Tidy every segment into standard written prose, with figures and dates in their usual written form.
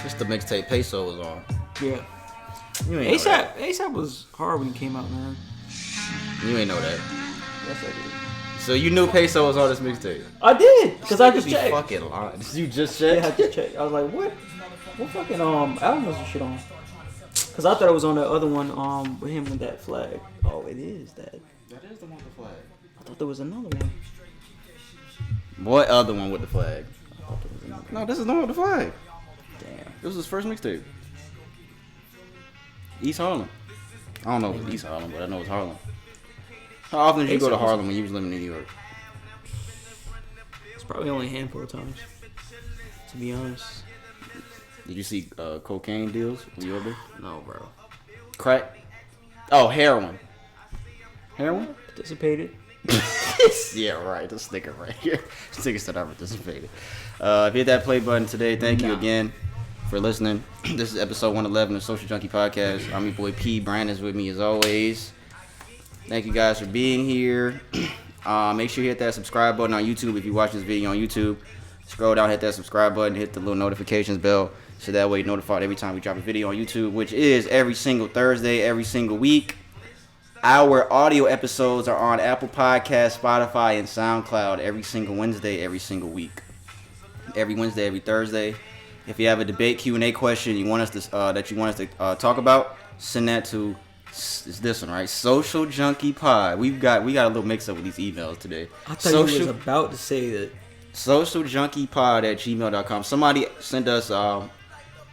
Just the mixtape Peso was on. Yeah. You ain't know that. ASAP was hard when he came out, man. You ain't know that. Yes, I did. So you knew Peso was on this mixtape? I did, because I just be checked. Fucking lying. You just checked? Yeah, I just checked. I was like, what? What fucking album was this shit on? Because I thought it was on the other one with him with that flag. Oh, it is that. That is the one with the flag. I thought there was another one. What other one with the flag? I thought there was another one. No, this is the one with the flag. Damn. This was his first mixtape. East Harlem. I don't know if it's East Harlem, but I know it's Harlem. How often did you go to Harlem when you was living in New York? It's probably only a handful of times, to be honest. Did you see cocaine deals when you were there? No, bro. Crack? Oh, heroin. Heroin? Participated. Yeah, right. This nigga right here. This nigga said I participated. If you hit that play button today, thank you again for listening. This is episode 111 of Social Junkie Podcast. I'm your boy P. Brandon's with me as always. Thank you guys for being here. Make sure you hit that subscribe button on YouTube if you watch this video on YouTube. Scroll down, hit that subscribe button, hit the little notifications bell so that way you're notified every time we drop a video on YouTube, which is every single Thursday, every single week. Our audio episodes are on Apple Podcasts, Spotify, and SoundCloud every single Wednesday, every single week. Every Wednesday, every Thursday. If you have a debate Q&A question you want us to talk about, send that to this one, right? Social Junkie Pod. We got a little mix up with these emails today. I thought you was about to say that. socialjunkiePod@gmail.com. Somebody sent us.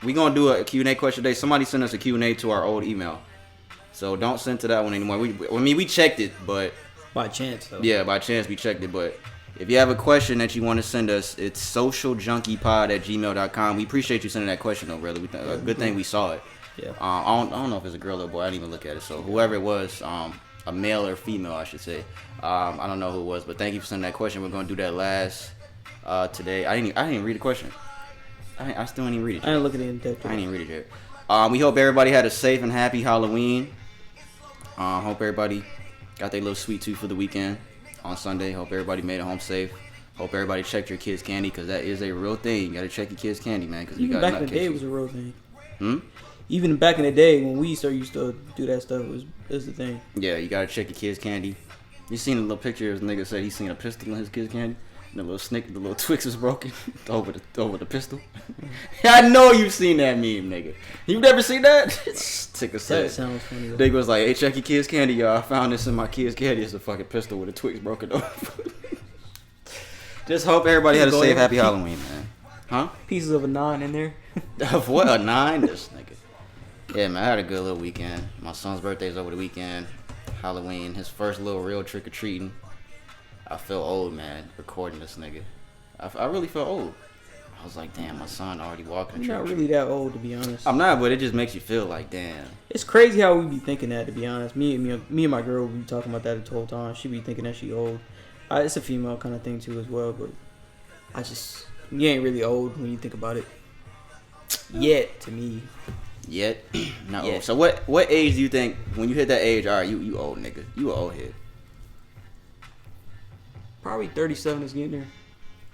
We gonna do a Q&A question today. Somebody sent us a Q&A to our old email. So don't send to that one anymore. We checked it, but by chance though. Yeah, by chance we checked it, but if you have a question that you want to send us, it's socialjunkiePod@gmail.com. We appreciate you sending that question though, brother. Good thing we saw it. Yeah. I don't know if it's a girl or boy. I didn't even look at it. So whoever it was, a male or female, I should say. I don't know who it was, but thank you for sending that question. We're gonna do that last today. I didn't even read the question. I still didn't even read it yet. I didn't look at it in depth. I didn't even read it yet. We hope everybody had a safe and happy Halloween. Hope everybody got their little sweet tooth for the weekend on Sunday. Hope everybody made it home safe. Hope everybody checked your kids' candy, because that is a real thing. You gotta check your kids' candy, man. Cause even back in the day, it was a real thing. Hmm? Even back in the day when we used to do that stuff, it was the thing. Yeah, you gotta check your kids' candy. You seen a little picture of a nigga said he seen a pistol in his kid's candy? And the little Twix was broken over the pistol. I know you've seen that meme, nigga. You never seen that? That sounds funny though. Nigga was like, hey, check your kid's candy, y'all. I found this in my kid's candy. It's a fucking pistol with a Twix broken over. Just hope everybody had a safe, happy Halloween, man. Huh? Pieces of a 9 in there. Of what? A 9? This nigga. Yeah, man, I had a good little weekend. My son's birthday's over the weekend. Halloween. His first little real trick-or-treating. I feel old, man, recording this nigga. I really felt old. I was like, damn, my son already walking. You're not really that old, to be honest. I'm not, but it just makes you feel like, damn. It's crazy how we be thinking that, to be honest. Me and my girl be talking about that the whole time. She be thinking that she old. It's a female kind of thing too as well, but you ain't really old when you think about it. Yet, to me. Yet? Not old. So what age do you think, when you hit that age, all right, you old nigga. You an old head. Probably 37 is getting there.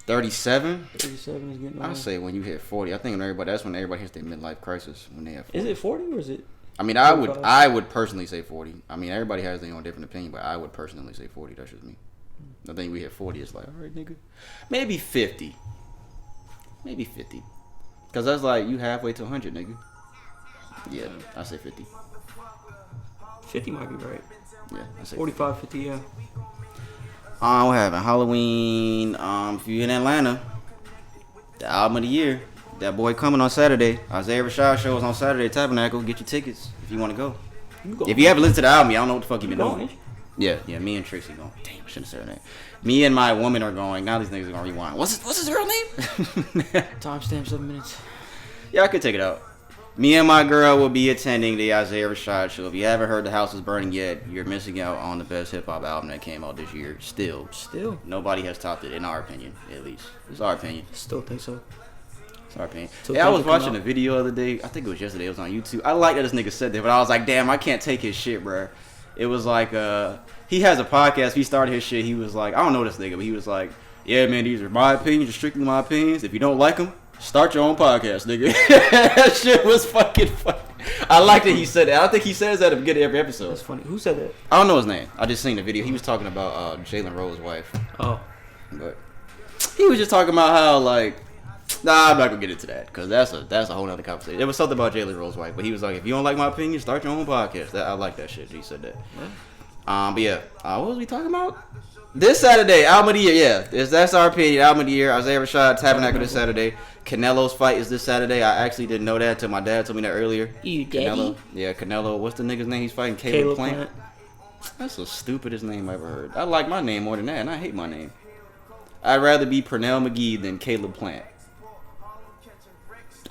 37? 37 is getting there. I say when you hit 40. I think that's when everybody hits their midlife crisis, when they have 40. Is it 40 or is it? I mean, I would personally say 40. I mean, everybody has their own different opinion, but I would personally say 40. That's just me. I think we hit 40, it's like, all right, nigga. Maybe 50. Maybe 50. Because that's like, you halfway to 100, nigga. Yeah, I say 50. 50 might be right. Yeah, I say 45, 50, yeah. What happened? Halloween. If you're in Atlanta, the album of the year, that boy coming on Saturday. Isaiah Rashad show is on Saturday at Tabernacle. Get your tickets if you want to go. If you haven't listened to the album, I don't know what the fuck you been doing. Yeah, me and Tracy going. Damn, I shouldn't have said her name. Me and my woman are going. Now these niggas are gonna rewind. What's his real name? Timestamp 7 minutes. Yeah, I could take it out. Me and my girl will be attending the Isaiah Rashad show. If you haven't heard The House is Burning yet, you're missing out on the best hip-hop album that came out this year. Still. Nobody has topped it, in our opinion, at least. It's our opinion. Still think so. It's our opinion. Yeah, I was watching a video the other day. I think it was yesterday. It was on YouTube. I like that this nigga said that, but I was like, damn, I can't take his shit, bro. It was like, he has a podcast. He started his shit. He was like, I don't know this nigga, but he was like, yeah, man, these are my opinions, strictly my opinions. If you don't like them, Start your own podcast, nigga. That shit was fucking funny. I like that he said that. I don't think he says that at the beginning of every episode. That's funny. Who said that? I don't know his name. I just seen the video. He was talking about Jalen Rose's wife. Oh. But he was just talking about how, like, nah, I'm not gonna get into that because that's a whole nother conversation. There was something about Jalen Rose's wife, but he was like, if you don't like my opinion, start your own podcast. I like that shit. He said that. But yeah, what was we talking about? This Saturday, album of the year. Yeah, that's our opinion. Album of the year. Isaiah Rashad Tabernacle this Saturday. Canelo's fight is this Saturday. I actually didn't know that until my dad told me that earlier. Canelo. Yeah, Canelo. What's the nigga's name he's fighting? Caleb Plant. That's the stupidest name I ever heard. I like my name more than that, and I hate my name. I'd rather be Pernell McGee than Caleb Plant.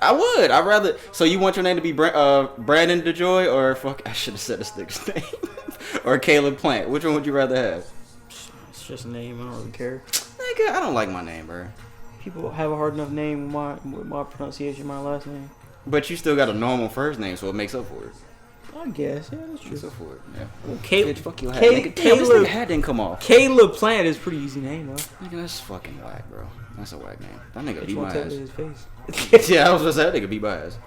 I would. I'd rather. So you want your name to be Brandon DeJoy or fuck? I should have said this nigga's name. Or Caleb Plant. Which one would you rather have? It's just a name. I don't really care. Nigga, I don't like my name, bro. People have a hard enough name with my pronunciation, my last name. But you still got a normal first name, so it makes up for it. I guess, yeah, that's true. Makes up for it, yeah. Well, Caleb, fuck your hat. Nigga, damn, this nigga hat didn't come off. Caleb Plant is a pretty easy name, though. Nigga, that's fucking whack, bro. That's a whack name. That nigga beat You my won't tell ass. his face. Yeah, I was gonna say that nigga beat my ass.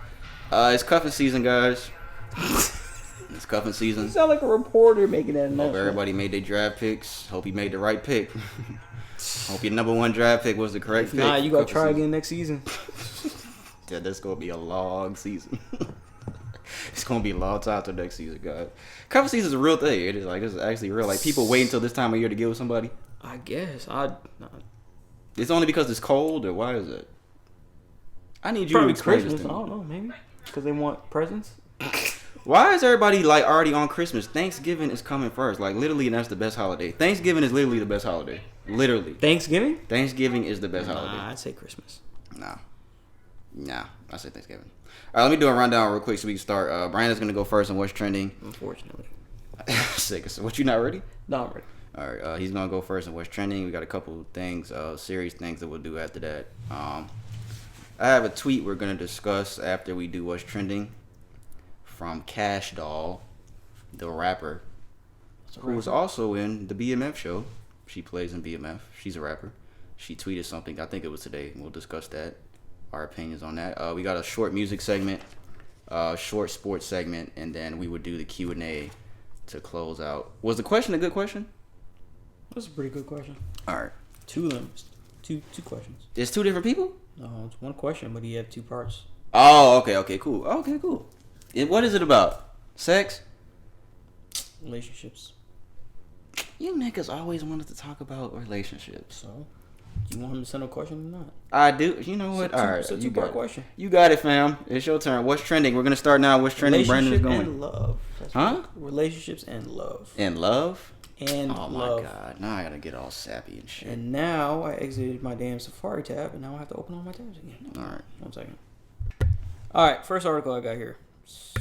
It's cuffing season, guys. It's cuffing season. You sound like a reporter making that announcement. Hope everybody made their draft picks. Hope you made the right pick. Hope your number one draft pick was the correct pick. Nah, you gotta try again next season. Yeah, that's gonna be a long season. It's gonna be a long time till next season, guys. Cuffing season is a real thing. It is like it's actually real. Like people wait until this time of year to get with somebody. I guess It's only because it's cold, or why is it? I need you probably to explain Christmas. this to I me. don't know, maybe because they want presents. Why is everybody like already on Christmas? Thanksgiving is coming first. Like literally, and that's the best holiday. Thanksgiving is literally the best holiday. Literally. Thanksgiving? Thanksgiving is the best holiday. Nah, I'd say Christmas. Nah, I say Thanksgiving. All right, let me do a rundown real quick so we can start. Brandon's gonna go first on what's trending. Unfortunately. Sick. So what, you not ready? No, I'm ready. All right, he's gonna go first on what's trending. We got a couple things, serious things that we'll do after that. I have a tweet we're gonna discuss after we do what's trending from Cash Doll, the rapper, who was also in the BMF show. She plays in BMF. She's a rapper. She tweeted something. I think it was today. We'll discuss that. Our opinions on that. We got a short music segment, short sports segment, and then we would do the Q&A to close out. Was the question a good question? That's a pretty good question. All right. Two of them. Two questions. There's two different people? No, it's one question, but you have two parts. Oh, okay, cool. Okay, cool. What is it about? Sex? Relationships. You niggas always wanted to talk about relationships. So, do you want him to send a question or not? I do. You know what? All right. It's a two-part question. You got it, fam. It's your turn. What's trending? We're going to start now. What's trending? Brandon's going. And love. Huh? Relationships and love. And love? And oh love. My God. Now I got to get all sappy and shit. And now I exited my damn Safari tab, and now I have to open all my tabs again. All right. 1 second. All right. First article I got here. It's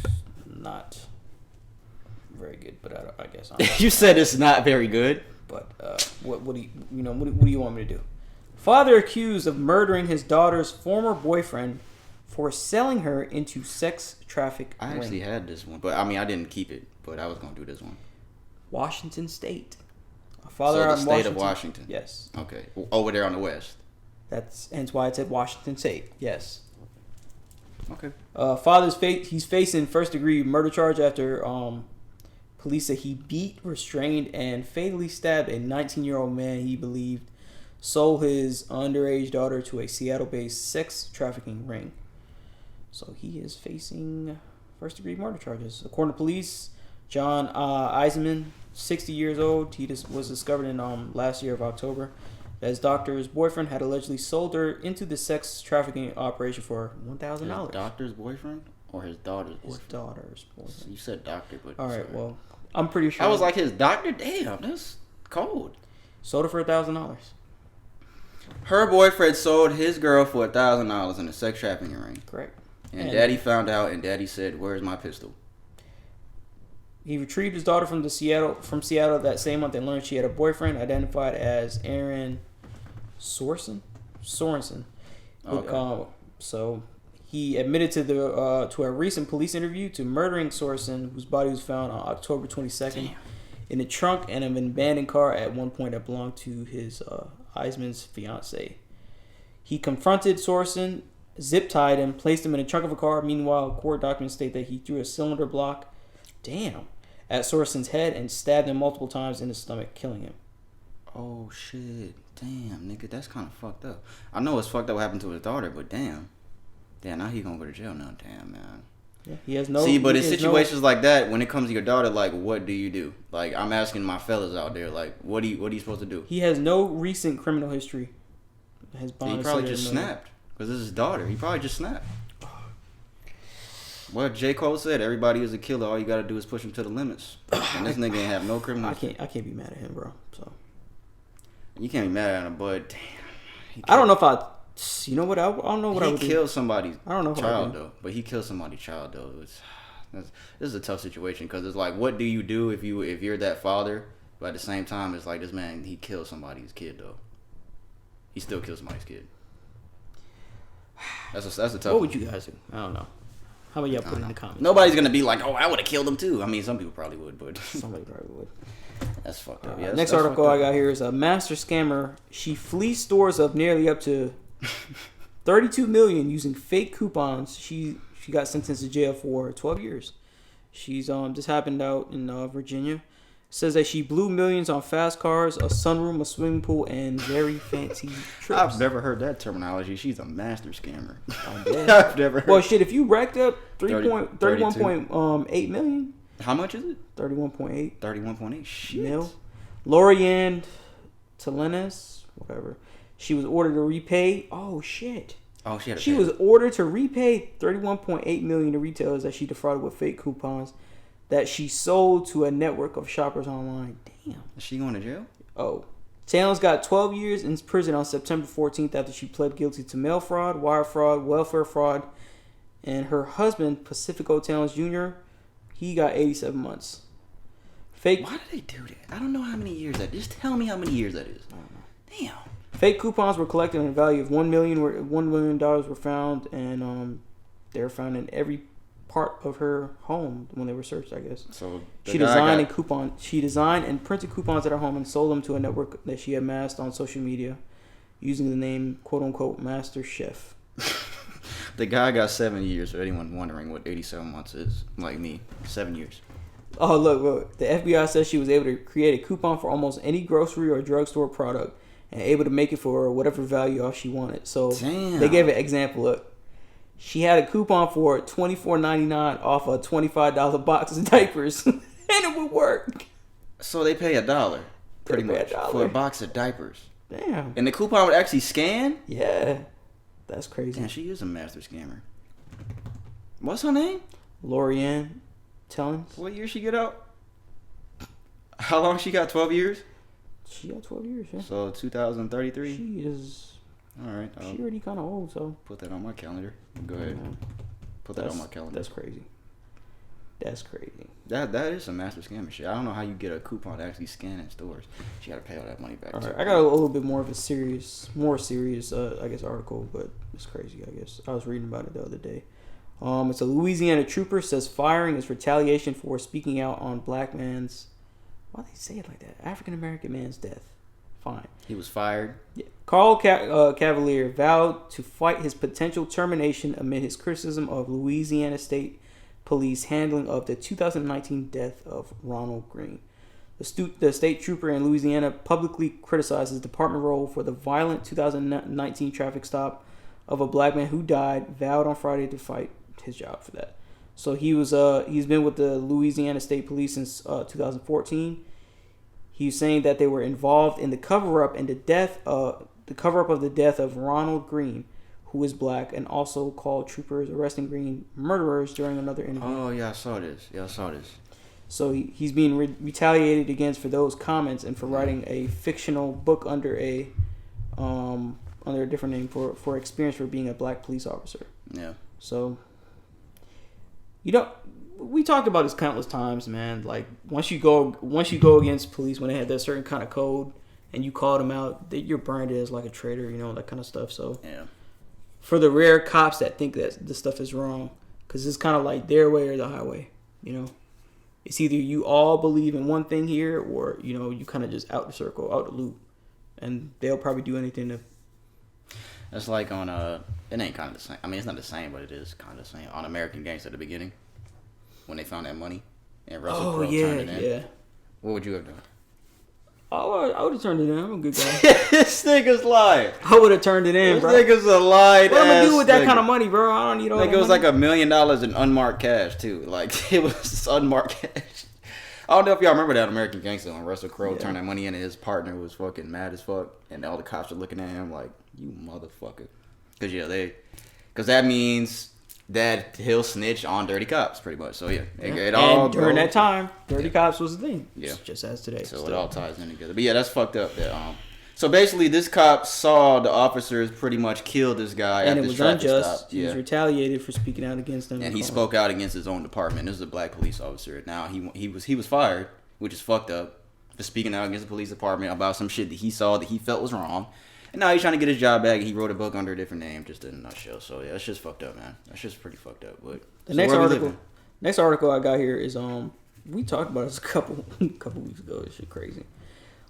not very good, but I guess I'm you said it's not very good. But what do you want me to do? Father accused of murdering his daughter's former boyfriend for selling her into sex traffic. I actually had this one, but I mean I didn't keep it, but I was gonna do this one. Washington State. A father so the state of Washington. Yes. Okay. Over there on the west. That's hence why it said Washington State. Yes. Okay. He's facing first-degree murder charge after police say he beat, restrained, and fatally stabbed a 19-year-old man he believed sold his underage daughter to a Seattle-based sex trafficking ring. So he is facing first-degree murder charges. According to police, John Eisenman, 60 years old, was discovered in last year of October that his doctor's boyfriend had allegedly sold her into the sex trafficking operation for $1,000. His doctor's boyfriend or his daughter's boyfriend? His daughter's boyfriend. You said doctor, but all right, well, I'm pretty sure. I was like, his doctor? Damn, that's cold. Sold her for $1,000. Her boyfriend sold his girl for $1,000 in a sex trafficking ring. Correct. And daddy found out, and daddy said, "Where's my pistol?" He retrieved his daughter from Seattle that same month and learned she had a boyfriend identified as Aaron Sorensen. Okay. So he admitted to a recent police interview to murdering Sorensen, whose body was found on October 22nd in the trunk and of an abandoned car at one point that belonged to his Eisman's fiance. He confronted Sorensen zip-tied him, placed him in a trunk of a car. Meanwhile, court documents state that he threw a cylinder block, at Sorensen's head and stabbed him multiple times in his stomach, killing him. Oh, shit. Damn, nigga, that's kind of fucked up. I know it's fucked up what happened to his daughter, but damn. Damn, now he gonna go to jail now. Damn, man. Yeah, he has no... See, but in situations like that, when it comes to your daughter, like, what do you do? Like, I'm asking my fellas out there, like, what are you supposed to do? He has no recent criminal history. His bond He probably just snapped. Because this is his daughter. He probably just snapped. Well, J. Cole said, everybody is a killer. All you got to do is push him to the limits. And this nigga ain't have no criminal history. I can't be mad at him, bro. So you can't be mad at him, but damn. I don't know if I... You know what? I don't know what I would do. He killed somebody's I don't know child, though. But he killed somebody's child, though. This is a tough situation because it's like, what do you do if you're that father? But at the same time, it's like, this man, he killed somebody's kid, though. He still killed somebody's kid. That's a tough What would you guys do? I don't know. How about y'all put it in the comments? Nobody's going to be like, oh, I would have killed him, too. I mean, some people probably would, but... Somebody probably would. That's fucked up. Yeah, next article I got here is a master scammer. She fleeced stores of nearly up to $32 million using fake coupons. She got sentenced to jail for 12 years. She's this happened out in Virginia. Says that she blew millions on fast cars, a sunroom, a swimming pool, and very fancy trips. I've never heard that terminology. She's a master scammer. I've never heard. Well, shit, if you racked up 31.8 million. How much is it? 31.8. 31.8. Shit. Mil. Lorianne Telenes, whatever. She was ordered to repay. Oh shit. Oh, she was ordered to repay 31.8 million to retailers that she defrauded with fake coupons that she sold to a network of shoppers online. Damn. Is she going to jail? Oh. Towns got 12 years in prison on September 14th after she pled guilty to mail fraud, wire fraud, welfare fraud, and her husband, Pacifico Towns Jr., he got 87 months. Fake. Why do they do that? I don't know how many years that is. Just tell me how many years that is. I don't know. Damn. Fake coupons were collected in a value of $1 million. $1 million were found, and they were found in every part of her home when they were searched, I guess. So she designed and printed coupons at her home and sold them to a network that she amassed on social media using the name "quote unquote" Master Chef. The guy got 7 years. For anyone wondering what 87 months is, like me, 7 years. Oh look! The FBI says she was able to create a coupon for almost any grocery or drugstore product and able to make it for whatever value off she wanted. So Damn. They gave an example. Look. She had a coupon for $24.99 off a $25 box of diapers, and it would work. So they pay $1, pretty much, for a box of diapers. Damn. And the coupon would actually scan? Yeah. That's crazy. Damn, she is a master scammer. What's her name? Lorianne Tellens. What year she get out? How long she got? 12 years? She got 12 years, yeah. So 2033? She is... Alright. She already kind of old, so... Put that on my calendar. Go ahead. Put that on my calendar. That's crazy. That's crazy. That is some master scammer shit. I don't know how you get a coupon to actually scan in stores. You got to pay all that money back. All right, I got a little bit more of a more serious, I guess, article, but it's crazy, I guess. I was reading about it the other day. It's a Louisiana trooper says firing is retaliation for speaking out on black man's... Why do they say it like that? African-American man's death. Fine. He was fired. Yeah. Carl Cavalier vowed to fight his potential termination amid his criticism of Louisiana State Police handling of the 2019 death of Ronald Green. The state trooper in Louisiana publicly criticized his department role for the violent 2019 traffic stop of a black man who died, vowed on Friday to fight his job for that. So he's been with the Louisiana State Police since 2014. He's saying that they were involved in the cover-up of the death of Ronald Green, who is black, and also called troopers arresting Green murderers during another interview. Oh yeah, I saw this. So he's being retaliated against for those comments and for writing a fictional book under a different name for experience for being a black police officer. Yeah. So we talked about this countless times, man. Like once you go against police when they had that certain kind of code and you called them out, you're branded as like a traitor, that kind of stuff. So yeah. For the rare cops that think that this stuff is wrong, because it's kind of like their way or the highway, It's either you all believe in one thing here, or you kind of just out the circle, out the loop, and they'll probably do anything to. It's like on it ain't kind of the same. I mean, it's not the same, but it is kind of the same. On American Gangster at the beginning, when they found that money and Russell Crowe turned it in. Yeah. What would you have done? I would have turned it in. I'm a good guy. This nigga's lying. I would have turned it in, This bro. nigga's a lying. What am I gonna do with that nigga. kind of money, bro? I don't need all that Like it was money. like $1 million in unmarked cash too. Like it was unmarked cash. I don't know if y'all remember that American Gangster when Russell Crowe turned that money in and his partner was fucking mad as fuck and all the cops were looking at him like, you motherfucker. Cause that means that he'll snitch on dirty cops pretty much. So yeah. It all and during goes- that time, dirty cops was the thing. Yeah. Just as today. So it all ties in together. But yeah, that's fucked up. That So basically, this cop saw the officers pretty much kill this guy and at it this was traffic unjust. stop. He was retaliated for speaking out against them. And he spoke out against his own department. This is a black police officer. Now he was fired, which is fucked up, for speaking out against the police department about some shit that he saw that he felt was wrong. And now he's trying to get his job back. And he wrote a book under a different name, just in a nutshell. So yeah, that's just fucked up, man. That's just pretty fucked up. But The next article I got here is we talked about this a couple weeks ago. This shit crazy.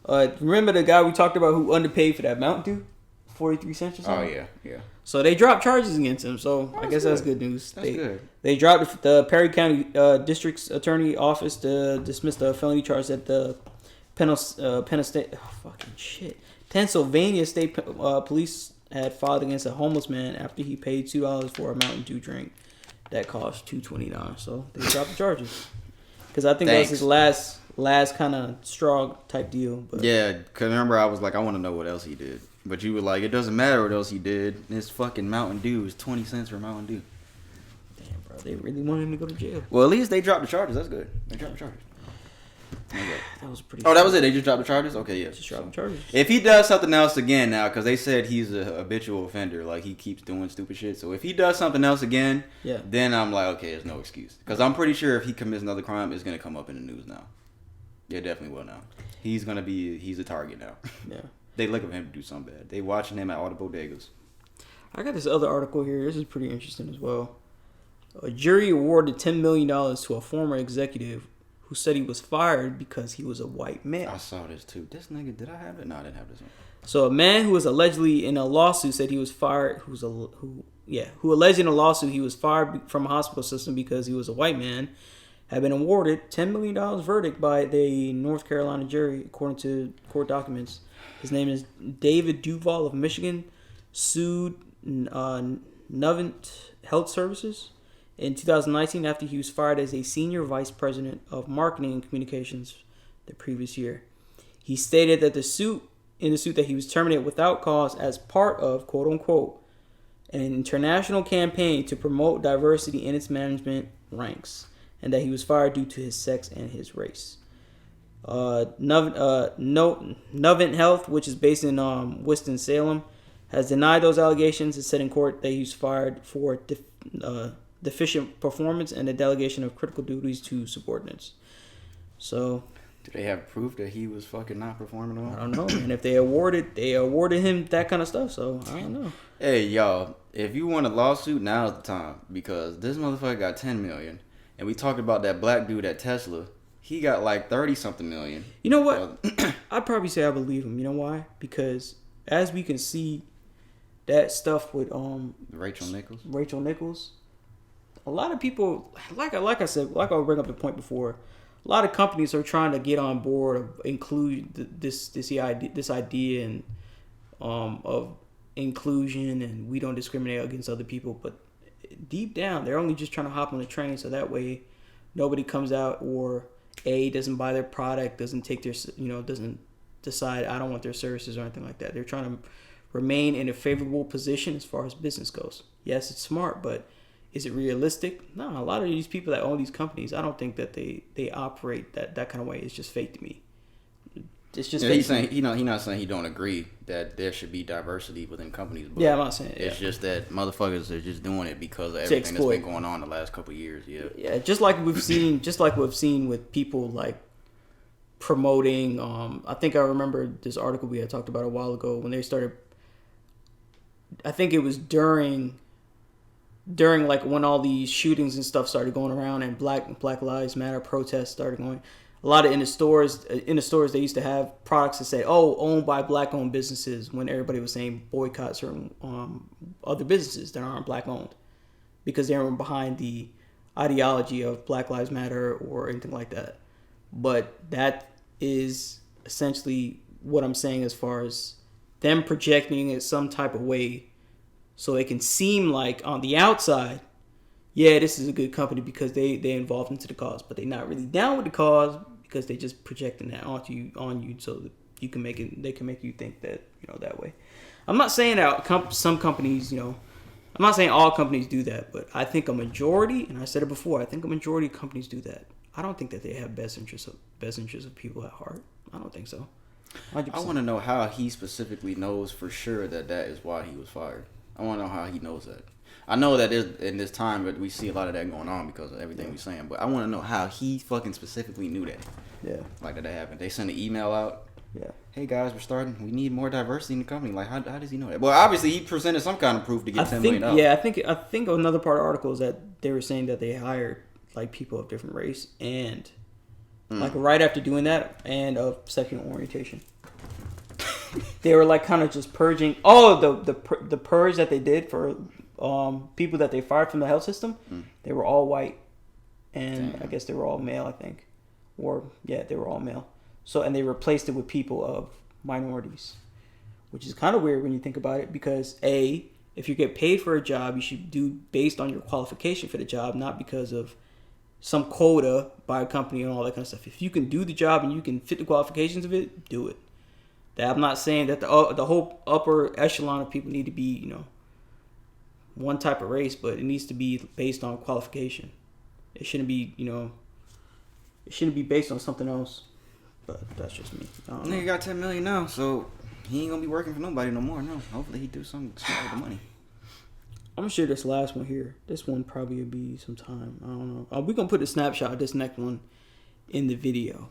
Remember the guy we talked about who underpaid for that Mountain Dew, 43 cents or something? Oh yeah. So they dropped charges against him. So I guess that's good news. That's good. They dropped the Perry County District's Attorney Office to dismiss the felony charge that the Pennsylvania State Police had filed against a homeless man after he paid $2 for a Mountain Dew drink that cost $2.29. So they dropped the charges because I think that was his last kind of straw type deal. But yeah, because remember I was like, I want to know what else he did. But you were like, it doesn't matter what else he did. This fucking Mountain Dew is 20 cents for Mountain Dew. Damn, bro, they really wanted him to go to jail. Well, at least they dropped the charges. That's good. They dropped the charges. Okay. That was pretty. Oh, that was it. They just dropped the charges. Okay, yeah. Just dropped the charges. If he does something else again now, because they said he's a habitual offender, like he keeps doing stupid shit. So if he does something else again, then I'm like, okay, there's no excuse. Because I'm pretty sure if he commits another crime, it's gonna come up in the news now. Yeah, definitely will now. He's a target now. Yeah. They looking for him to do something bad. They watching him at all the bodegas. I got this other article here. This is pretty interesting as well. A jury awarded $10 million to a former executive who said he was fired because he was a white male. I saw this too. This nigga, did I have it? No, I didn't have this one. So a man who was allegedly in a lawsuit said he was fired. Who alleged in a lawsuit he was fired from a hospital system because he was a white man, had been awarded $10 million verdict by the North Carolina jury, according to court documents. His name is David Duval of Michigan, sued Nuvent Health Services in 2019 after he was fired as a senior vice president of marketing and communications the previous year. He stated that in the suit that he was terminated without cause as part of, quote unquote, an international campaign to promote diversity in its management ranks, and that he was fired due to his sex and his race. Nuvent Health, which is based in Winston-Salem, has denied those allegations and said in court that he was fired for deficient performance and the delegation of critical duties to subordinates. So, do they have proof that he was fucking not performing at all? I don't know. And if they awarded him that kind of stuff, so I don't know. Hey, y'all, if you want a lawsuit, now's the time, because this motherfucker got $10 million, and we talked about that black dude at Tesla. He got like 30-something million. You know what? I'd probably say I believe him. You know why? Because as we can see, that stuff with Rachel Nichols, a lot of people, like I said, like I'll bring up the point before, a lot of companies are trying to get on board of include this idea and of inclusion, and we don't discriminate against other people, but deep down they're only just trying to hop on the train so that way nobody comes out or doesn't buy their product, doesn't take their, doesn't decide I don't want their services or anything like that. They're trying to remain in a favorable position as far as business goes. Yes, it's smart, but is it realistic? No, a lot of these people that own these companies, I don't think that they operate that kind of way. It's just fake to me. It's just he's saying he's not saying he don't agree that there should be diversity within companies. But yeah, I'm not saying it's just that motherfuckers are just doing it because of everything that's been going on the last couple of years. Yeah, just like we've seen with people like promoting. I think I remember this article we had talked about a while ago when they started. I think it was during like when all these shootings and stuff started going around and Black Lives Matter protests started going. a lot of in the stores they used to have products that say, "Oh, owned by black-owned businesses," when everybody was saying boycott certain other businesses that aren't black-owned because they were behind the ideology of Black Lives Matter or anything like that. But that is essentially what I'm saying as far as them projecting it some type of way so it can seem like on the outside, yeah, this is a good company because they involved into the cause, but they're not really down with the cause because they just projecting that on you so that they can make you think that, that way. I'm not saying that some companies, I'm not saying all companies do that, but I think a majority, and I said it before, I think a majority of companies do that. I don't think that they have best interests of people at heart. I don't think so. 100%. I want to know how he specifically knows for sure that is why he was fired. I want to know how he knows that. I know that in this time, but we see a lot of that going on because of everything we're saying. But I want to know how he fucking specifically knew that. Yeah. Like that happened. They sent an email out. Yeah. Hey guys, we're starting. We need more diversity in the company. Like, how does he know that? Well, obviously he presented some kind of proof to get $10 million. Yeah, I think another part of the article is that they were saying that they hired like people of different race and like right after doing that and of sexual orientation. They were like kind of just purging. Oh, the purge that they did for people that they fired from the health system. They were all white, and damn. I guess they were all male. I think, they were all male. So and they replaced it with people of minorities, which is kind of weird when you think about it. Because if you get paid for a job, you should do based on your qualification for the job, not because of some quota by a company and all that kind of stuff. If you can do the job and you can fit the qualifications of it, do it. I'm not saying that the whole upper echelon of people need to be, one type of race, but it needs to be based on qualification. It shouldn't be, it shouldn't be based on something else. But that's just me. Nigga got $10 million now, so he ain't gonna be working for nobody no more. No, hopefully he do something with the money. I'm gonna share this last one here. This one probably will be some time. I don't know. We're gonna put a snapshot of this next one in the video.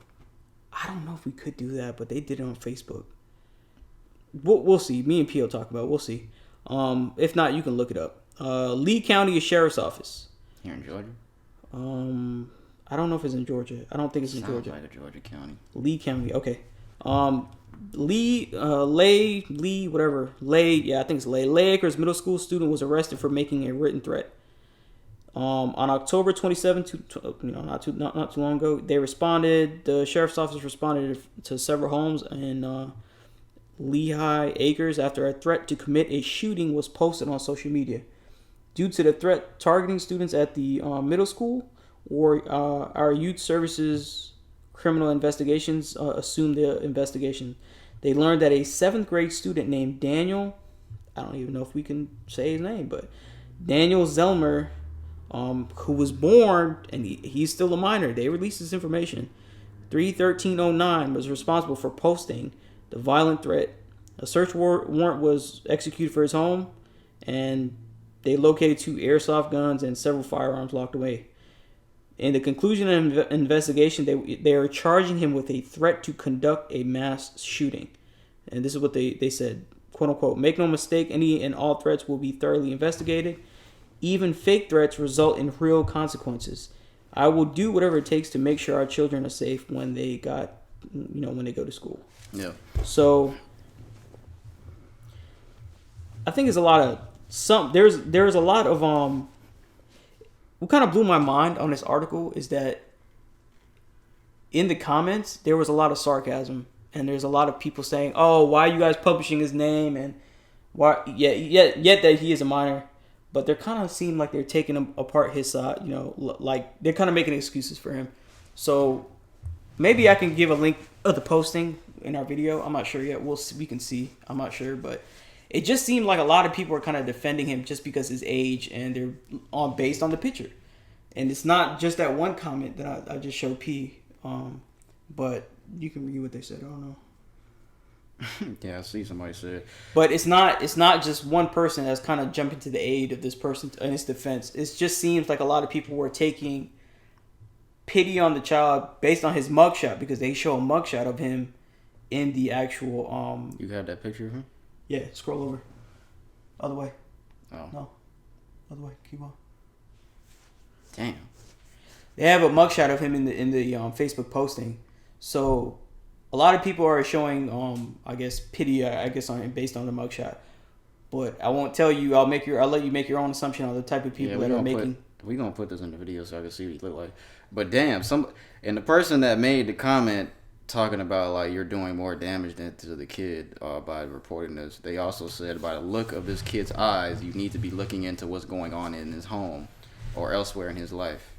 I don't know if we could do that, but they did it on Facebook. We'll see. Me and P will talk about it. We'll see. If not, you can look it up. Lee County Sheriff's Office. Here in Georgia? I don't know if it's in Georgia. I don't think it's in Georgia. Sounds like a Georgia county. Lee County. Okay. Lay, I think it's Lay. Lay Acres Middle School student was arrested for making a written threat. On October 27th, not too long ago, the sheriff's office responded to several homes in Lehigh Acres after a threat to commit a shooting was posted on social media. Due to the threat targeting students at the middle school, our youth services criminal investigations assumed the investigation. They learned that a 7th grade student named Daniel, I don't even know if we can say his name, but Daniel Zelmer, who was born, and he's still a minor, they released this information, 3/13/09, was responsible for posting the violent threat. A search warrant was executed for his home, and they located 2 airsoft guns and several firearms locked away. In the conclusion of the investigation, they are charging him with a threat to conduct a mass shooting. And this is what they said, quote unquote, "Make no mistake, any and all threats will be thoroughly investigated. Even fake threats result in real consequences. I will do whatever it takes to make sure our children are safe when they go to school." Yeah. So I think there's a lot of there's a lot of what kind of blew my mind on this article is that in the comments there was a lot of sarcasm, and there's a lot of people saying, "Oh, why are you guys publishing his name?" and why yet that he is a minor. But they're kind of seem like they're taking apart his side, like they're kind of making excuses for him. So maybe I can give a link of the posting in our video. I'm not sure yet. We can see. I'm not sure, but it just seemed like a lot of people are kind of defending him just because his age, and they're based on the picture. And it's not just that one comment that I just showed P. But you can read what they said. I don't know. Yeah, I see somebody said. But it's not just one person that's kind of jumping to the aid of this person in his defense. It just seems like a lot of people were taking pity on the child based on his mugshot, because they show a mugshot of him in the actual. You got that picture of him? Yeah, scroll over. Other way. Oh. No. Other way. Keep on. Damn. They have a mugshot of him in the Facebook posting. So a lot of people are showing I guess pity based on the mugshot. But I won't tell you. I'll let you make your own assumption on the type of people that are making. We're gonna put this in the video so I can see what he look like. But damn, and the person that made the comment talking about like you're doing more damage than to the kid by reporting this. They also said by the look of this kid's eyes, you need to be looking into what's going on in his home or elsewhere in his life.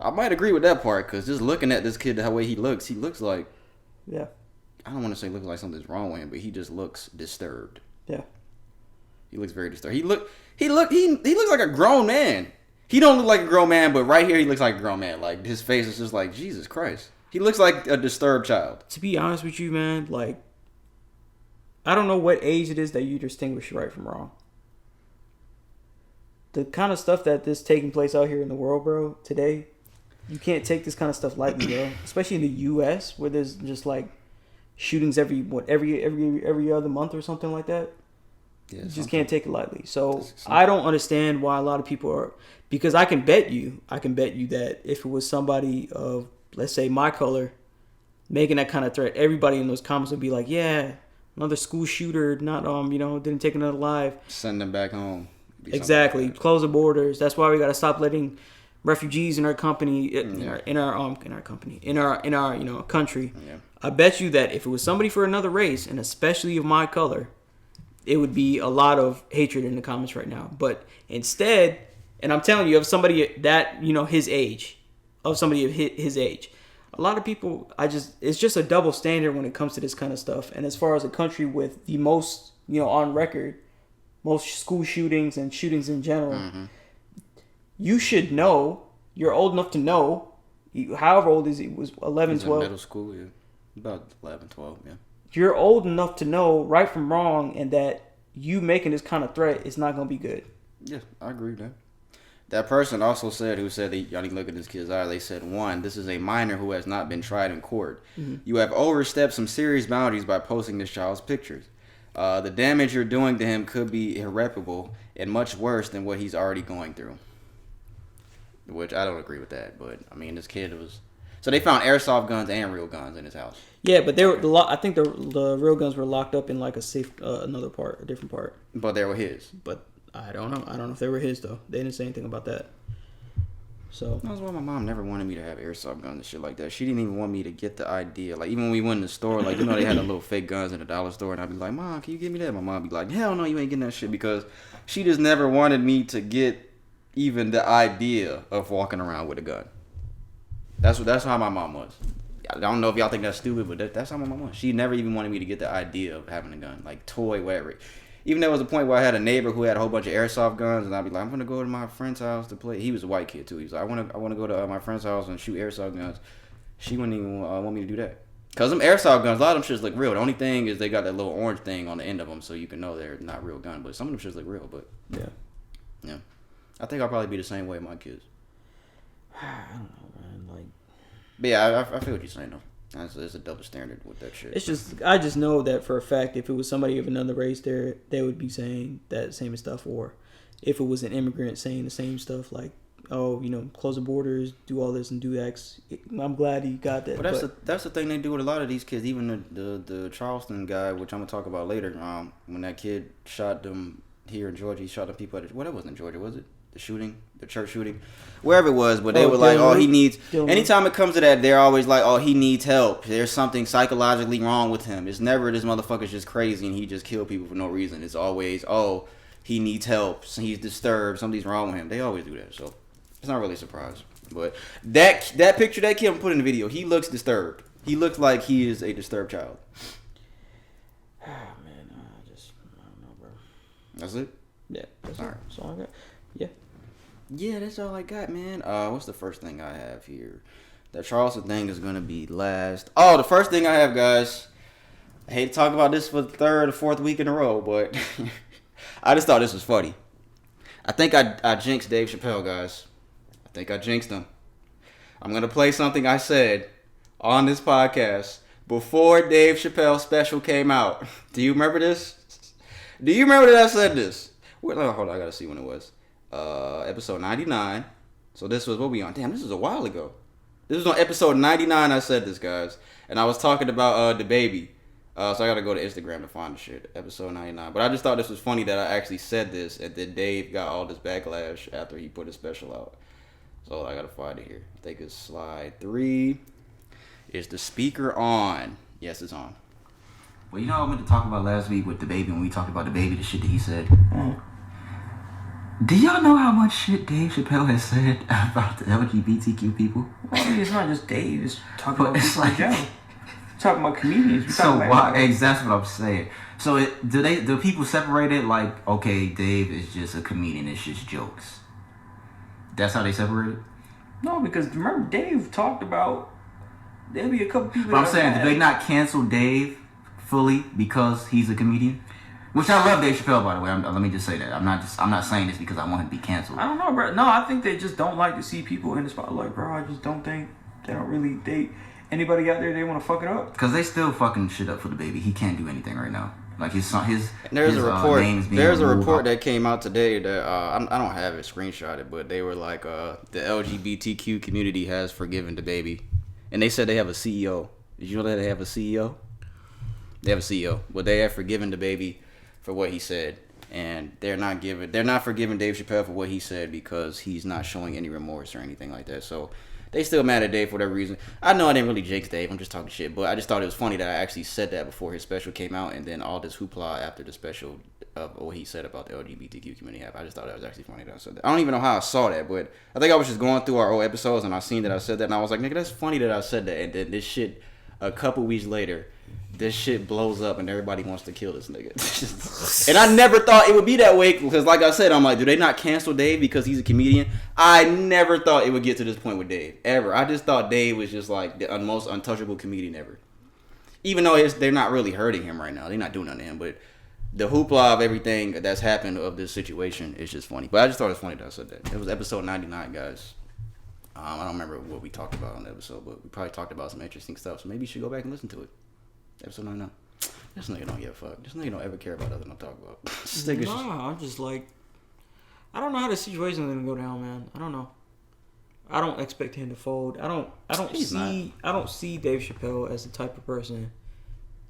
I might agree with that part because just looking at this kid the way he looks like, yeah. I don't want to say looks like something's wrong with him, but he just looks disturbed. Yeah. He looks very disturbed. He looks like a grown man. He don't look like a grown man, but right here he looks like a grown man. Like his face is just like Jesus Christ. He looks like a disturbed child. To be honest with you, man, like I don't know what age it is that you distinguish right from wrong. The kind of stuff that's taking place out here in the world, bro, today, you can't take this kind of stuff lightly, bro. Especially in the U.S. where there's just like shootings every other month or something like that. Yeah, you just can't take it lightly. So I don't understand why a lot of people are, because I can bet you that if it was somebody of, let's say, my color making that kind of threat, everybody in those comments would be like, yeah, another school shooter, not didn't take another life. Send them back home. Exactly. Like close the borders. That's why we got to stop letting refugees in our company, in our country. Yeah. I bet you that if it was somebody for another race, and especially of my color, it would be a lot of hatred in the comments right now. But instead, and I'm telling you, of somebody that, his age, a lot of people, it's just a double standard when it comes to this kind of stuff. And as far as a country with the most, on record, most school shootings and shootings in general, you should know, you're old enough to know, however old is he, was 11, 12. In middle school, yeah. About 11, 12, yeah. You're old enough to know right from wrong, and that you making this kind of threat is not going to be good. Yeah, I agree with that. That person also said, y'all need to look at this kid's eye. They said, 1, this is a minor who has not been tried in court. Mm-hmm. You have overstepped some serious boundaries by posting this child's pictures. The damage you're doing to him could be irreparable and much worse than what he's already going through. Which I don't agree with that, but I mean, this kid was. So they found airsoft guns and real guns in his house. Yeah, but I think the real guns were locked up in like a safe, a different part. But they were his. But I don't know. I don't know if they were his though. They didn't say anything about that. So that's why my mom never wanted me to have airsoft guns and shit like that. She didn't even want me to get the idea. Like even when we went in the store, like they had the little fake guns in the dollar store, and I'd be like, "Mom, can you give me that?" My mom would be like, "Hell no, you ain't getting that shit," because she just never wanted me to get even the idea of walking around with a gun. That's how my mom was. I don't know if y'all think that's stupid, but that's how my mom was. She never even wanted me to get the idea of having a gun, like toy, whatever. Even there was a point where I had a neighbor who had a whole bunch of airsoft guns, and I'd be like, I'm gonna go to my friend's house to play. He was a white kid too. He was like, I wanna go to my friend's house and shoot airsoft guns. She wouldn't even want me to do that. Cause them airsoft guns, a lot of them shits look real. The only thing is they got that little orange thing on the end of them, so you can know they're not real gun. But some of them shits look real. But yeah. I think I'll probably be the same way with my kids. I don't know, man. Like, but yeah, I feel what you're saying though. There's a double standard with that shit. It's just, I just know that for a fact, if it was somebody of another race, they would be saying that same stuff. Or if it was an immigrant saying the same stuff, like, oh, close the borders, do all this and do X. I'm glad he got that. But that's the thing they do with a lot of these kids. Even the Charleston guy, which I'm gonna talk about later. When that kid shot them here in Georgia, he shot the people at that wasn't in Georgia, was it? The church shooting, wherever it was, but they were like, oh, he needs, anytime it comes to that, they're always like, oh, he needs help. There's something psychologically wrong with him. It's never this motherfucker's just crazy and he just killed people for no reason. It's always, oh, he needs help. He's disturbed. Something's wrong with him. They always do that. So it's not really a surprise. But that picture that kid put in the video, he looks disturbed. He looks like he is a disturbed child. Ah, man, I don't know, bro. That's it? Yeah. That's all I got. Yeah. Yeah, that's all I got, man. What's the first thing I have here? The Charleston thing is going to be last. Oh, the first thing I have, guys. I hate to talk about this for the third or fourth week in a row, but I just thought this was funny. I think I jinxed Dave Chappelle, guys. I think I jinxed him. I'm going to play something I said on this podcast before Dave Chappelle's special came out. Do you remember this? Do you remember that I said this? Hold on, I got to see when it was. Episode 99. So this was what we on? Damn, this was a while ago. This was on episode 99. I said this, guys, and I was talking about the baby. So I gotta go to Instagram to find the shit. Episode 99. But I just thought this was funny that I actually said this, and then Dave got all this backlash after he put his special out. So I gotta find it here. I think it's slide 3. Is the speaker on? Yes, it's on. Well, you know what I meant to talk about last week with the baby when we talked about the baby, the shit that he said. Do y'all know how much shit Dave Chappelle has said about the LGBTQ people? Well, I mean, it's not just Dave. It's talking about people in general. Talking about comedians. So why? That's what I'm saying. So do people separate it like, okay, Dave is just a comedian, it's just jokes? That's how they separate it? No, because remember Dave talked about there'll be a couple people. But I'm saying, do they not cancel Dave fully because he's a comedian? Which I love Dave Chappelle, by the way. Let me just say that. I'm not saying this because I want him to be canceled. I don't know, bro. No, I think they just don't like to see people in the spotlight, bro. I just don't think they don't really date anybody out there. They want to fuck it up because they still fucking shit up for the baby. He can't do anything right now. Like his there's a report. There's a report that came out today that I don't have it screenshotted, but they were like the LGBTQ community has forgiven the baby, and they said they have a CEO. Did you know that they have a CEO? They have a CEO, but they have forgiven the baby for what he said, and they're not forgiving Dave Chappelle for what he said because he's not showing any remorse or anything like that. So they still mad at Dave for whatever reason. I know I didn't really jinx Dave. I'm just talking shit, but I just thought it was funny that I actually said that before his special came out, and then all this hoopla after the special of what he said about the LGBTQ community. I just thought that was actually funny that I said that. I don't even know how I saw that, but I think I was just going through our old episodes and I seen that I said that, and I was like, nigga, that's funny that I said that. And then this shit, a couple weeks later, this shit blows up and everybody wants to kill this nigga. And I never thought it would be that way because, like I said, I'm like, do they not cancel Dave because he's a comedian? I never thought it would get to this point with Dave, ever. I just thought Dave was just like the most untouchable comedian ever. Even though they're not really hurting him right now. They're not doing nothing to him, but the hoopla of everything that's happened of this situation is just funny. But I just thought it was funny that I said that. It was episode 99, guys. I don't remember what we talked about on the episode, but we probably talked about some interesting stuff, so maybe you should go back and listen to it. Episode 99. This nigga don't give a fuck. This nigga don't ever care about nothing I'm talking about. I'm just like, I don't know how the situation's gonna go down, man. I don't know. I don't expect him to fold. I don't see Dave Chappelle as the type of person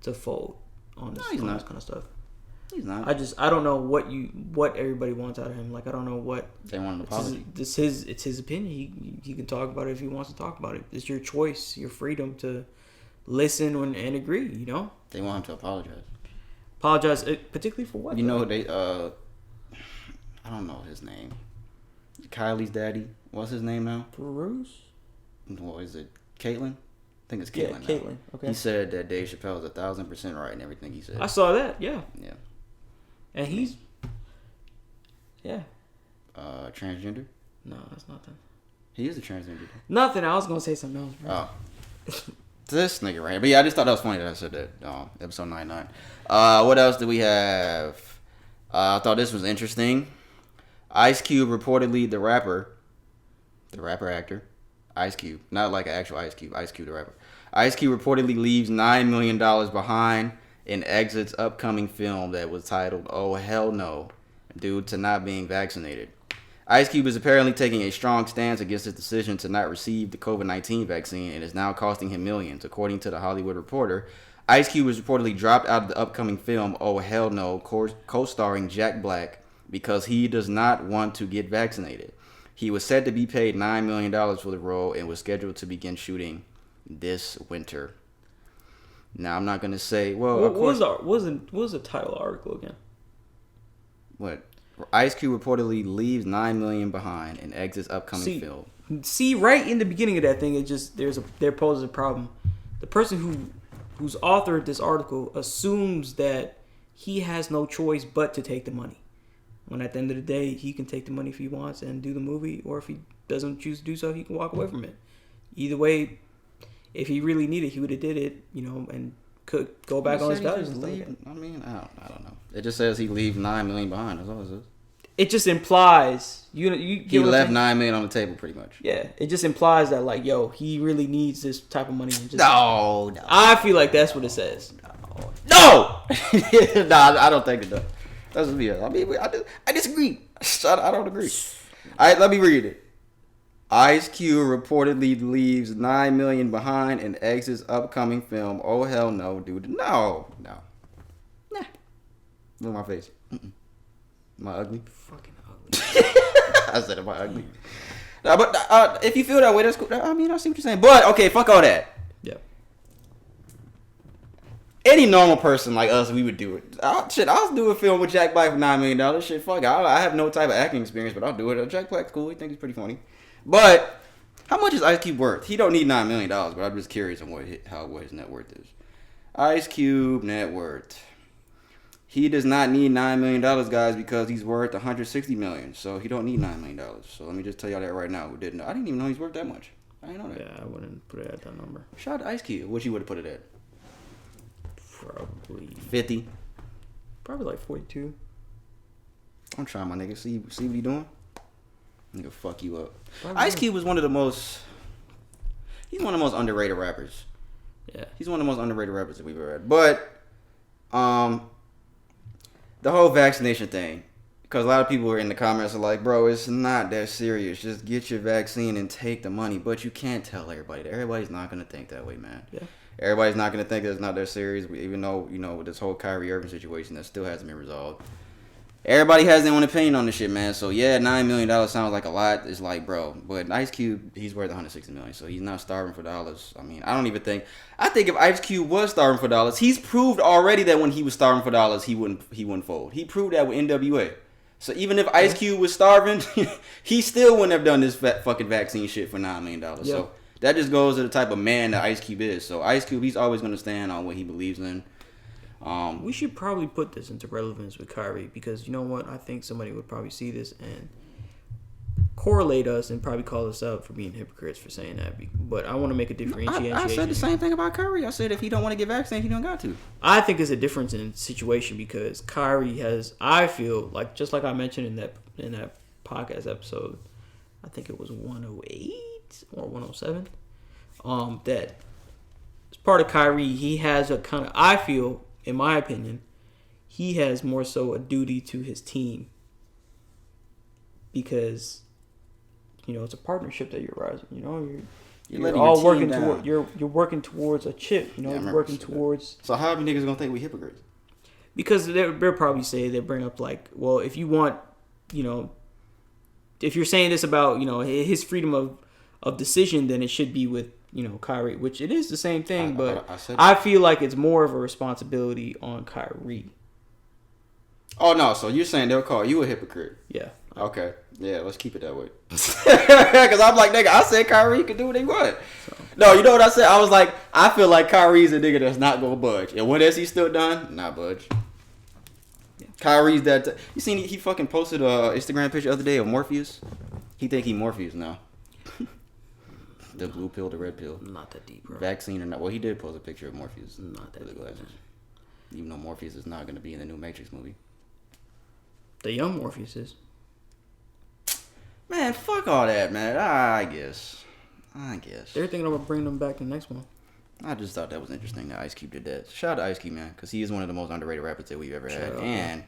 to fold on this kind of stuff. He's not. I don't know what everybody wants out of him. Like, I don't know what they want an apology. It's his opinion. He can talk about it if he wants to talk about it. It's your choice, your freedom to listen and agree. You know. They want him to apologize. Apologize, particularly for what? You know they I don't know his name. Kylie's daddy. What's his name now? Bruce. What is it? Caitlyn? I think it's Caitlyn. Yeah, Caitlyn. Okay. He said that Dave Chappelle is 1,000% right in everything he said. I saw that. Yeah. Yeah. And he's. Yeah. Transgender? No, that's not that. He is a transgender. Nothing. I was gonna say something else, bro. Oh. This nigga right here. But yeah, I just thought that was funny that I said that. Episode 99. What else do we have? I thought this was interesting. Ice Cube reportedly the rapper actor, Ice Cube, not like an actual Ice Cube the rapper. Ice Cube reportedly leaves $9 million behind and exits upcoming film that was titled "Oh Hell No," due to not being vaccinated. Ice Cube is apparently taking a strong stance against his decision to not receive the COVID-19 vaccine and is now costing him millions, according to The Hollywood Reporter. Ice Cube was reportedly dropped out of the upcoming film "Oh Hell No," co-starring Jack Black, because he does not want to get vaccinated. He was said to be paid $9 million for the role and was scheduled to begin shooting this winter. Now, I'm not going to say, well, what was the title of the article again? What? Ice Cube reportedly leaves $9 million behind and exits upcoming film. See, right in the beginning of that thing, it just there poses a problem. The person who's authored this article assumes that he has no choice but to take the money. When at the end of the day, he can take the money if he wants and do the movie, or if he doesn't choose to do so, he can walk away from it. Either way, if he really needed, he would have did it, and could go back on his values. I mean, I don't know. It just says he leaves $9 million behind. That's all it says. It just implies he left $9 million on the table, pretty much. Yeah, it just implies that he really needs this type of money. No. I feel like that's what it says. No. I don't think it does. That's me. I mean, I disagree. I don't agree. All right, let me read it. Ice Cube reportedly leaves $9 million behind and exits upcoming film. Oh hell no, dude. No. Nah. Look at my face. Am I ugly? Fucking ugly. I said, am I ugly? No, but if you feel that way, that's cool. I mean, I see what you're saying. But okay, fuck all that. Yeah. Any normal person like us, we would do it. I'll do a film with Jack Black for $9 million. Shit, fuck it. I have no type of acting experience, but I'll do it. Jack Black's cool. He thinks he's pretty funny. But how much is Ice Cube worth? He don't need $9 million, but I'm just curious on what his net worth is. Ice Cube net worth. He does not need $9 million, guys, because he's worth $160 million. So he don't need $9 million. So let me just tell y'all that right now. Who didn't know? I didn't even know he's worth that much. I didn't know that. Yeah, I wouldn't put it at that number. Shout out to Ice Cube. What you would have put it at? Probably 50. Probably like 42. I'm trying, my nigga. See what he doing? Nigga, fuck you up. Probably. Ice Cube was one of the most. He's one of the most underrated rappers. Yeah. He's one of the most underrated rappers that we've ever had. But, the whole vaccination thing, because a lot of people are in the comments are like, bro, it's not that serious. Just get your vaccine and take the money. But you can't tell everybody that. Everybody's not going to think that way, man. Yeah. Everybody's not going to think that it's not that serious, even though, with this whole Kyrie Irving situation that still hasn't been resolved. Everybody has their own opinion on this shit, man. So, yeah, $9 million sounds like a lot. It's like, bro. But Ice Cube, he's worth $160 million. So, he's not starving for dollars. I mean, I don't even think. I think if Ice Cube was starving for dollars, he's proved already that when he was starving for dollars, he wouldn't fold. He proved that with NWA. So, even if Ice Cube was starving, he still wouldn't have done this fucking vaccine shit for $9 million. Yep. So, that just goes to the type of man that Ice Cube is. So, Ice Cube, he's always going to stand on what he believes in. We should probably put this into relevance with Kyrie because you know what? I think somebody would probably see this and correlate us and probably call us out for being hypocrites for saying that. But I want to make a differentiation. I said the same thing about Kyrie. I said if he don't want to get vaccinated, he don't got to. I think it's a difference in situation because Kyrie has. I feel like just like I mentioned in that podcast episode, I think it was 108 or 107. That as part of Kyrie, he has a kind of. I feel. In my opinion, he has more so a duty to his team because, it's a partnership that you're rising. You're all working toward. You're working towards a chip. You're working towards. So how many niggas gonna think we hypocrites? Because they'll probably say they bring up like, well, if you want, if you're saying this about his freedom of decision, then it should be with. Kyrie, which it is the same thing, but I feel like it's more of a responsibility on Kyrie. Oh, no. So you're saying they'll call you a hypocrite? Yeah. Okay. Yeah, let's keep it that way. Because I'm like, nigga, I said Kyrie can do what he want. So. No, you know what I said? I was like, I feel like Kyrie's a nigga that's not going to budge. And when has he still done? Not budge. Yeah. Kyrie's that... You seen he fucking posted an Instagram picture the other day of Morpheus? He think he Morpheus now. The blue pill, the red pill. Not that deep, bro. Vaccine or not. Well, he did post a picture of Morpheus. Not that deep. Glasses. Even though Morpheus is not going to be in the new Matrix movie. The young Morpheus is. Man, fuck all that, man. I guess. They're thinking about bringing them back in the next one. I just thought that was interesting that Ice Cube did that. Shout out to Ice Cube, man, because he is one of the most underrated rappers that we've ever had. And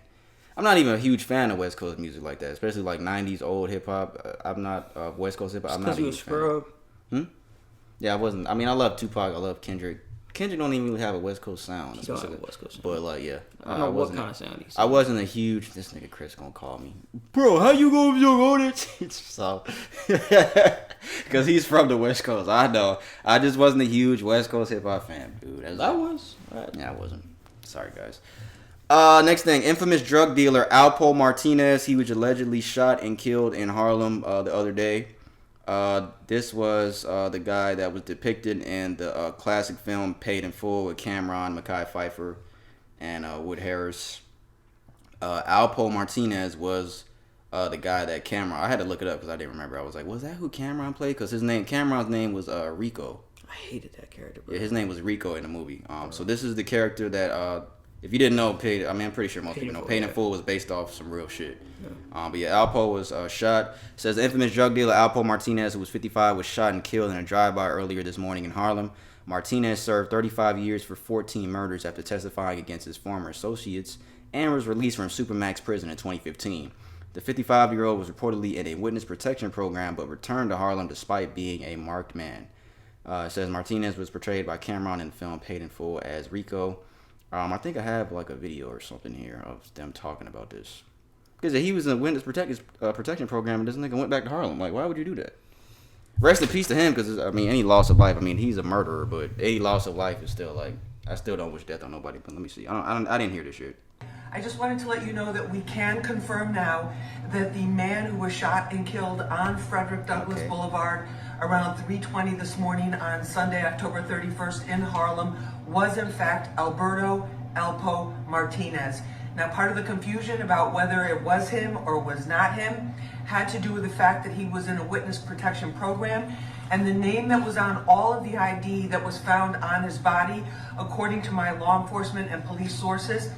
I'm not even a huge fan of West Coast music like that, especially like 90s old hip-hop. I'm not West Coast hip-hop. I'm not a huge fan. Yeah, I wasn't. I mean, I love Tupac. I love Kendrick. Kendrick don't even really have a West Coast sound. He don't have a West Coast sound. But, like, yeah. I don't know what kind of sound he's. I wasn't a huge... This nigga Chris gonna call me. Bro, how you gonna be on it? So... Because he's from the West Coast. I know. I just wasn't a huge West Coast hip-hop fan, dude. I was. Yeah, I wasn't. Sorry, guys. Next thing. Infamous drug dealer Alberto Martinez. He was allegedly shot and killed in Harlem the other day. This was the guy that was depicted in the classic film Paid in Full with Cameron, Mekhi Phifer, and Wood Harris. Alberto Martinez was the guy that Cameron... I had to look it up because I didn't remember. I was like, was that who Cameron played? Because Cameron's name was Rico. I hated that character, bro. Yeah, his name was Rico in the movie. So this is the character that... if you didn't know, I'm pretty sure most people know. Paid in Full was based off some real shit. Yeah. But yeah, Alpo was shot. It says the infamous drug dealer Alberto Martinez, who was 55, was shot and killed in a drive-by earlier this morning in Harlem. Martinez served 35 years for 14 murders after testifying against his former associates and was released from Supermax prison in 2015. The 55-year-old was reportedly in a witness protection program, but returned to Harlem despite being a marked man. It says Martinez was portrayed by Cameron in the film Paid in Full as Rico. I think I have like a video or something here of them talking about this. Because he was in a witness protection program, and this nigga went back to Harlem. Like, why would you do that? Rest in peace to him, because, I mean, any loss of life, I mean, he's a murderer, but any loss of life is still, like, I still don't wish death on nobody, but let me see. I didn't hear this shit. I just wanted to let you know that we can confirm now that the man who was shot and killed on Frederick Douglass Boulevard around 3:20 this morning on Sunday, October 31st in Harlem was in fact Alberto Martinez. Now, part of the confusion about whether it was him or was not him had to do with the fact that he was in a witness protection program, and the name that was on all of the ID that was found on his body, according to my law enforcement and police sources,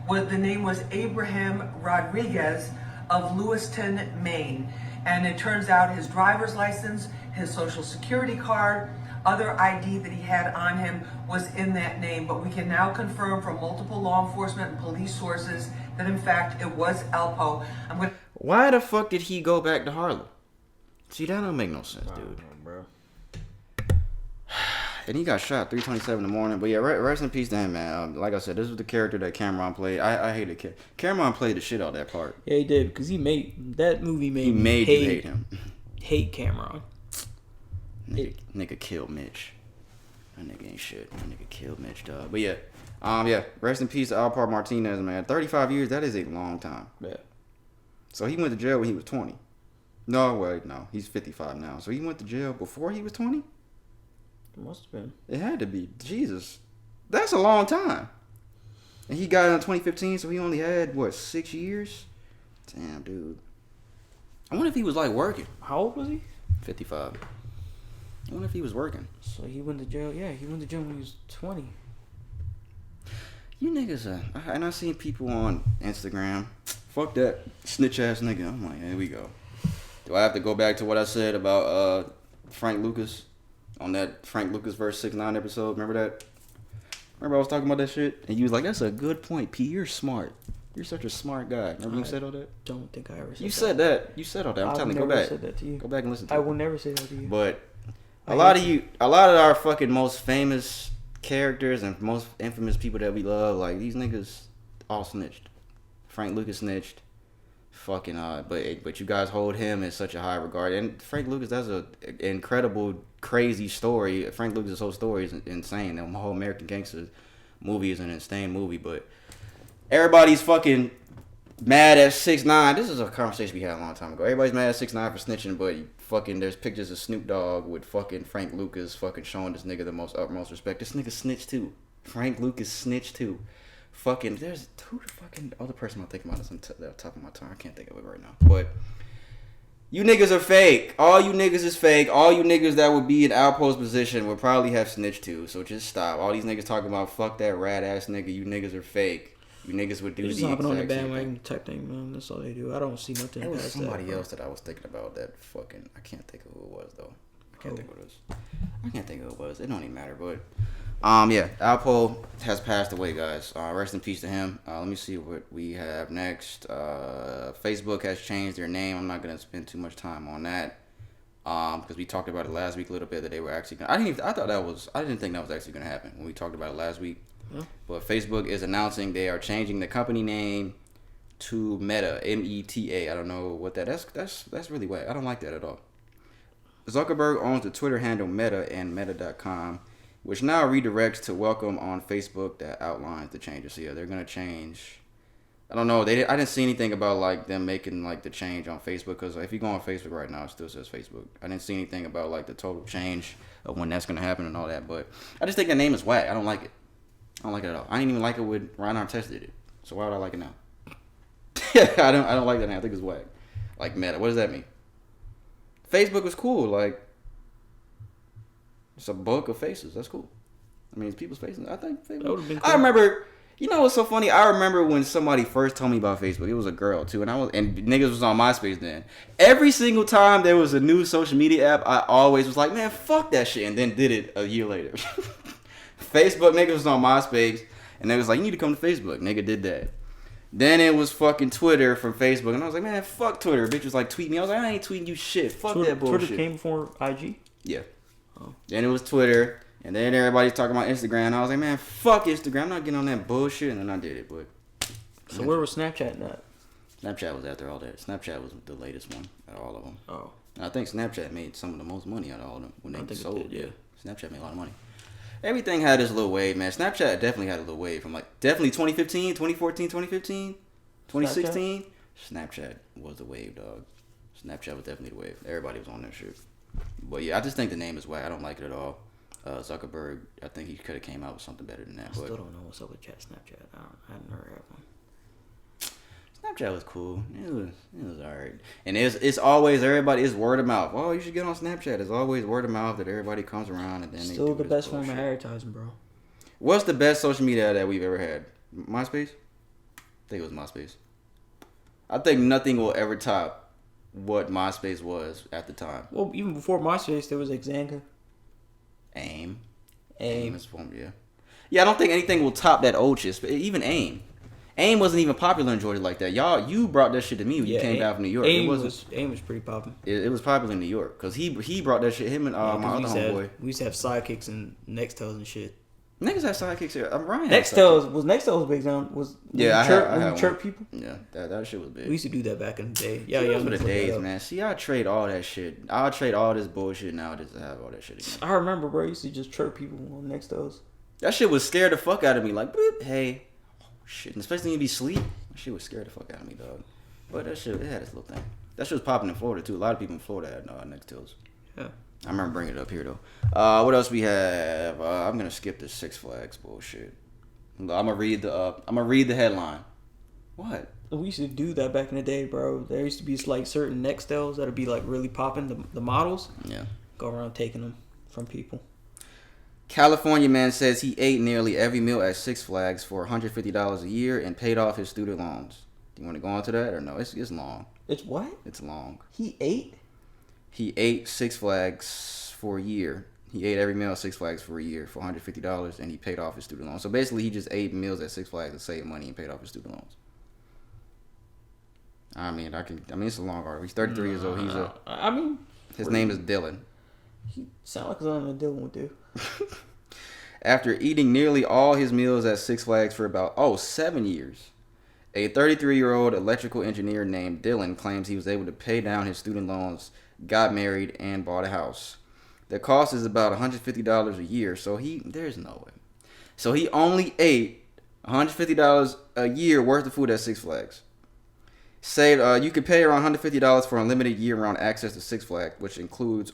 the name was Abraham Rodriguez of Lewiston, Maine. And it turns out his driver's license, his social security card, other ID that he had on him was in that name. But we can now confirm from multiple law enforcement and police sources that in fact it was Alpo. Why the fuck did he go back to Harlem? See, that don't make no sense, dude. Bro. And he got shot 3:27 in the morning. But yeah, rest in peace to him, man. Like I said, this was the character that Cameron played. I hated Cameron played the shit out of that part. Yeah, he did, because that movie made you hate him. Hate Cameron. Nigga killed Mitch. That nigga ain't shit. That nigga killed Mitch, dog. But yeah, rest in peace to Alberto Martinez, man. 35 years, that is a long time. Yeah. So he went to jail when he was 20. No, wait, no. He's 55 now. So he went to jail before he was 20? It must have been. It had to be. Jesus. That's a long time. And he got it in 2015, so he only had, 6 years? Damn, dude. I wonder if he was, working. How old was he? 55. I wonder if he was working. So he went to jail. Yeah, he went to jail when he was 20. You niggas and I seen people on Instagram. Fuck that snitch ass nigga. I'm like, here we go. Do I have to go back to what I said about Frank Lucas on that Frank Lucas vs. 6ix9ine episode? Remember that? Remember I was talking about that shit? And you was like, that's a good point, P. You're smart. You're such a smart guy. Remember you said all that? Don't think I ever said that. You said that. You said all that. I'm telling you, go back. Said that to you. Go back and listen to it. I will never say that to you. But a lot of our fucking most famous characters and most infamous people that we love, like these niggas all snitched. Frank Lucas snitched. Fucking but you guys hold him in such a high regard. And Frank Lucas, that's a incredible, crazy story. Frank Lucas' whole story is insane. The whole American Gangster movie is an insane movie, but everybody's fucking mad at 6ix9ine. This is a conversation we had a long time ago. Everybody's mad at 6ix9ine for snitching, but fucking there's pictures of Snoop Dogg with fucking Frank Lucas fucking showing this nigga the most utmost respect. This nigga snitched too. Frank Lucas snitched too. Fucking, there's who the fucking other person I'm thinking about is on the top of my tongue. I can't think of it right now. But you niggas are fake. All you niggas is fake. All you niggas that would be in Alpo's position would probably have snitched too. So just stop. All these niggas talking about fuck that rat ass nigga. You niggas are fake. You niggas would do the exact hopping on the same thing. bandwagon type thing, man. That's all they do. I don't see nothing. There was past somebody that, else that I was thinking about that fucking. I can't think of who it was though. I can't think of who it was. I can't think of who it was. It don't even matter. But yeah, Alpo has passed away, guys. Rest in peace to him. Let me see what we have next. Facebook has changed their name. I'm not gonna spend too much time on that. Because we talked about it last week a little bit that they were actually gonna. I didn't think that was actually gonna happen when we talked about it last week. But Facebook is announcing they are changing the company name to Meta, META. I don't know what that's really whack. I don't like that at all. Zuckerberg owns the Twitter handle Meta and Meta.com, which now redirects to welcome on Facebook that outlines the changes. So yeah, they're gonna change. I don't know. I didn't see anything about like them making like the change on Facebook, because if you go on Facebook right now, it still says Facebook. I didn't see anything about like the total change of when that's gonna happen and all that. But I just think the name is whack. I don't like it. I don't like it at all. I didn't even like it when Ryan Artest did it. So why would I like it now? I don't like that name. I think it's whack. Like Meta. What does that mean? Facebook was cool. Like, it's a book of faces. That's cool. I mean, it's people's faces. I think Facebook. That would have been cool. I remember. You know what's so funny? I remember when somebody first told me about Facebook. It was a girl too, and niggas was on MySpace then. Every single time there was a new social media app, I always was like, man, fuck that shit, and then did it a year later. Facebook niggas was on MySpace, and they was like, you need to come to Facebook. Nigga did that. Then it was fucking Twitter from Facebook, and I was like, man, fuck Twitter. Bitch was like, tweet me. I was like, I ain't tweeting you shit. Fuck that bullshit. Twitter came before IG? Yeah. Oh. Then it was Twitter, and then everybody's talking about Instagram. And I was like, man, fuck Instagram. I'm not getting on that bullshit. And then I did it, but. So where was Snapchat at? Snapchat was after all that. Snapchat was the latest one out of all of them. Oh. And I think Snapchat made some of the most money out of all of them when they sold. It did, yeah. Snapchat made a lot of money. Everything had this little wave, man. Snapchat definitely had a little wave from definitely 2015, 2014, 2015, 2016. Snapchat was the wave, dog. Snapchat was definitely the wave. Everybody was on that shit. But yeah, I just think the name is whack. I don't like it at all. Zuckerberg, I think he could have came out with something better than that. I still don't know what's up with Snapchat. I haven't heard of one. Snapchat was cool. It was alright. And it's always everybody is word of mouth. Oh, you should get on Snapchat. It's always word of mouth that everybody comes around and then still they do the best form of advertising, bro. What's the best social media that we've ever had? MySpace? I think it was MySpace. I think nothing will ever top what MySpace was at the time. Well, even before MySpace, there was Xanga. AIM is form, yeah. Yeah, I don't think anything will top that old shit. But even AIM. AIM wasn't even popular in Georgia like that. You brought that shit to me when you came down from New York. AIM was pretty popular. It was popular in New York because he brought that shit. Him and my other homeboy. We used to have sidekicks and Nextels and shit. Niggas have sidekicks here. Ryan Nextels big down? I had chirp people? Yeah, that shit was big. We used to do that back in the day. Yeah, those were the days, man. See, I trade all that shit. I'll trade all this bullshit now just to have all that shit again. I remember, bro. I used to just chirp people on Nextels. That shit was scared the fuck out of me. Like, boop, hey. Shit, and especially when you be asleep. That shit was scared the fuck out of me, dog. But that shit, it had this little thing. That shit was popping in Florida, too. A lot of people in Florida had Nextels. Yeah. I remember bringing it up here, though. What else we have? I'm going to skip this Six Flags bullshit. I'm going to read the headline. What? We used to do that back in the day, bro. There used to be like certain Nextels that would be like really popping, the models. Yeah. Go around taking them from people. California man says he ate nearly every meal at Six Flags for $150 a year and paid off his student loans. Do you want to go into that or no? It's long. It's what? It's long. He ate? He ate Six Flags for a year. He ate every meal at Six Flags for a year for $150 and he paid off his student loans. So basically he just ate meals at Six Flags to save money and paid off his student loans. I mean, it's a long article. He's 33 years old. His name is Dylan. He sound like something Dylan would do. After eating nearly all his meals at Six Flags for about 7 years, a 33-year-old electrical engineer named Dylan claims he was able to pay down his student loans, got married, and bought a house. The cost is about $150 a year, so there's no way. So he only ate $150 a year worth of food at Six Flags. You could pay around $150 for unlimited year-round access to Six Flags, which includes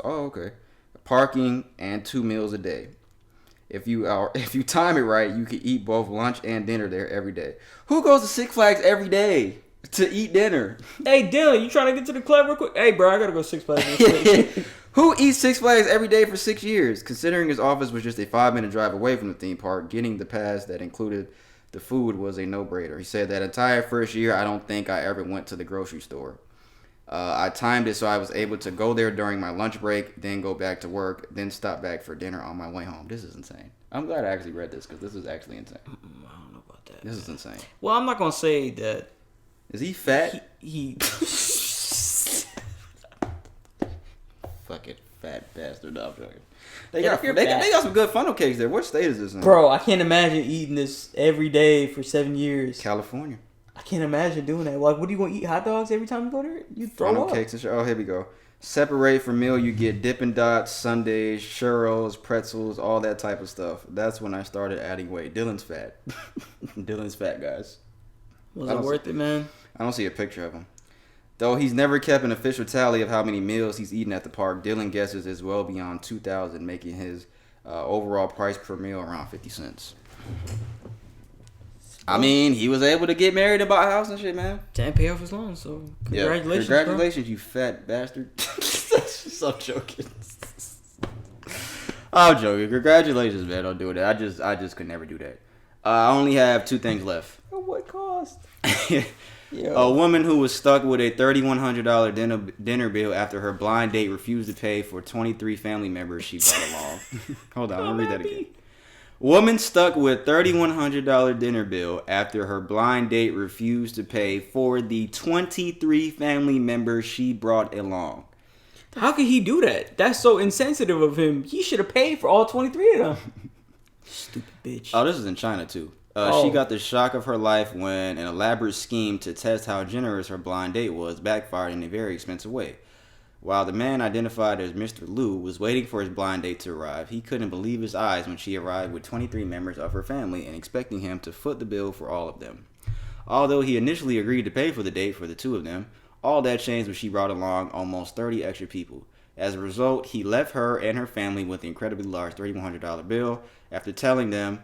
parking and 2 meals a day. If you time it right, you can eat both lunch and dinner there every day. Who goes to Six Flags every day to eat dinner? Hey, Dylan, you trying to get to the club real quick? Hey, bro, I gotta go Six Flags. Who eats Six Flags every day for 6 years? Considering his office was just a 5-minute drive away from the theme park, getting the pass that included the food was a no-brainer. He said that entire first year, I don't think I ever went to the grocery store. I timed it so I was able to go there during my lunch break, then go back to work, then stop back for dinner on my way home. This is insane. I'm glad I actually read this because this is actually insane. I don't know about that. This is insane. Well, I'm not going to say that. Is he fat? He Fucking fat bastard. No, I'm joking. They got some good funnel cakes there. What state is this in? Bro, I can't imagine eating this every day for 7 years. California. I can't imagine doing that. Like, what are you going to eat? Hot dogs every time you go there? You throw funnel up. Cakes and shit. Oh, here we go. Separate for meal, you get Dippin' Dots, sundaes, churros, pretzels, all that type of stuff. That's when I started adding weight. Dylan's fat. Dylan's fat, guys. Was it worth it, man? I don't see a picture of him. Though he's never kept an official tally of how many meals he's eaten at the park, Dylan guesses it's well beyond 2,000, making his overall price per meal around 50 cents. I mean, he was able to get married and buy a house and shit, man. Didn't pay off his loan, so congratulations. Yeah, congratulations, bro. You fat bastard. I'm joking. I'm joking. Congratulations, man. Don't do that. I just could never do that. I only have 2 things left. At what cost? A woman who was stuck with a $3,100 dinner bill after her blind date refused to pay for 23 family members she brought along. Hold on, I'm gonna read that again. Woman stuck with $3,100 dinner bill after her blind date refused to pay for the 23 family members she brought along. How could he do that? That's so insensitive of him. He should have paid for all 23 of them. Stupid bitch. Oh, this is in China too. She got the shock of her life when an elaborate scheme to test how generous her blind date was backfired in a very expensive way. While the man identified as Mr. Liu was waiting for his blind date to arrive, he couldn't believe his eyes when she arrived with 23 members of her family and expecting him to foot the bill for all of them. Although he initially agreed to pay for the date for the two of them, all that changed when she brought along almost 30 extra people. As a result, he left her and her family with the incredibly large $3,100 bill after telling them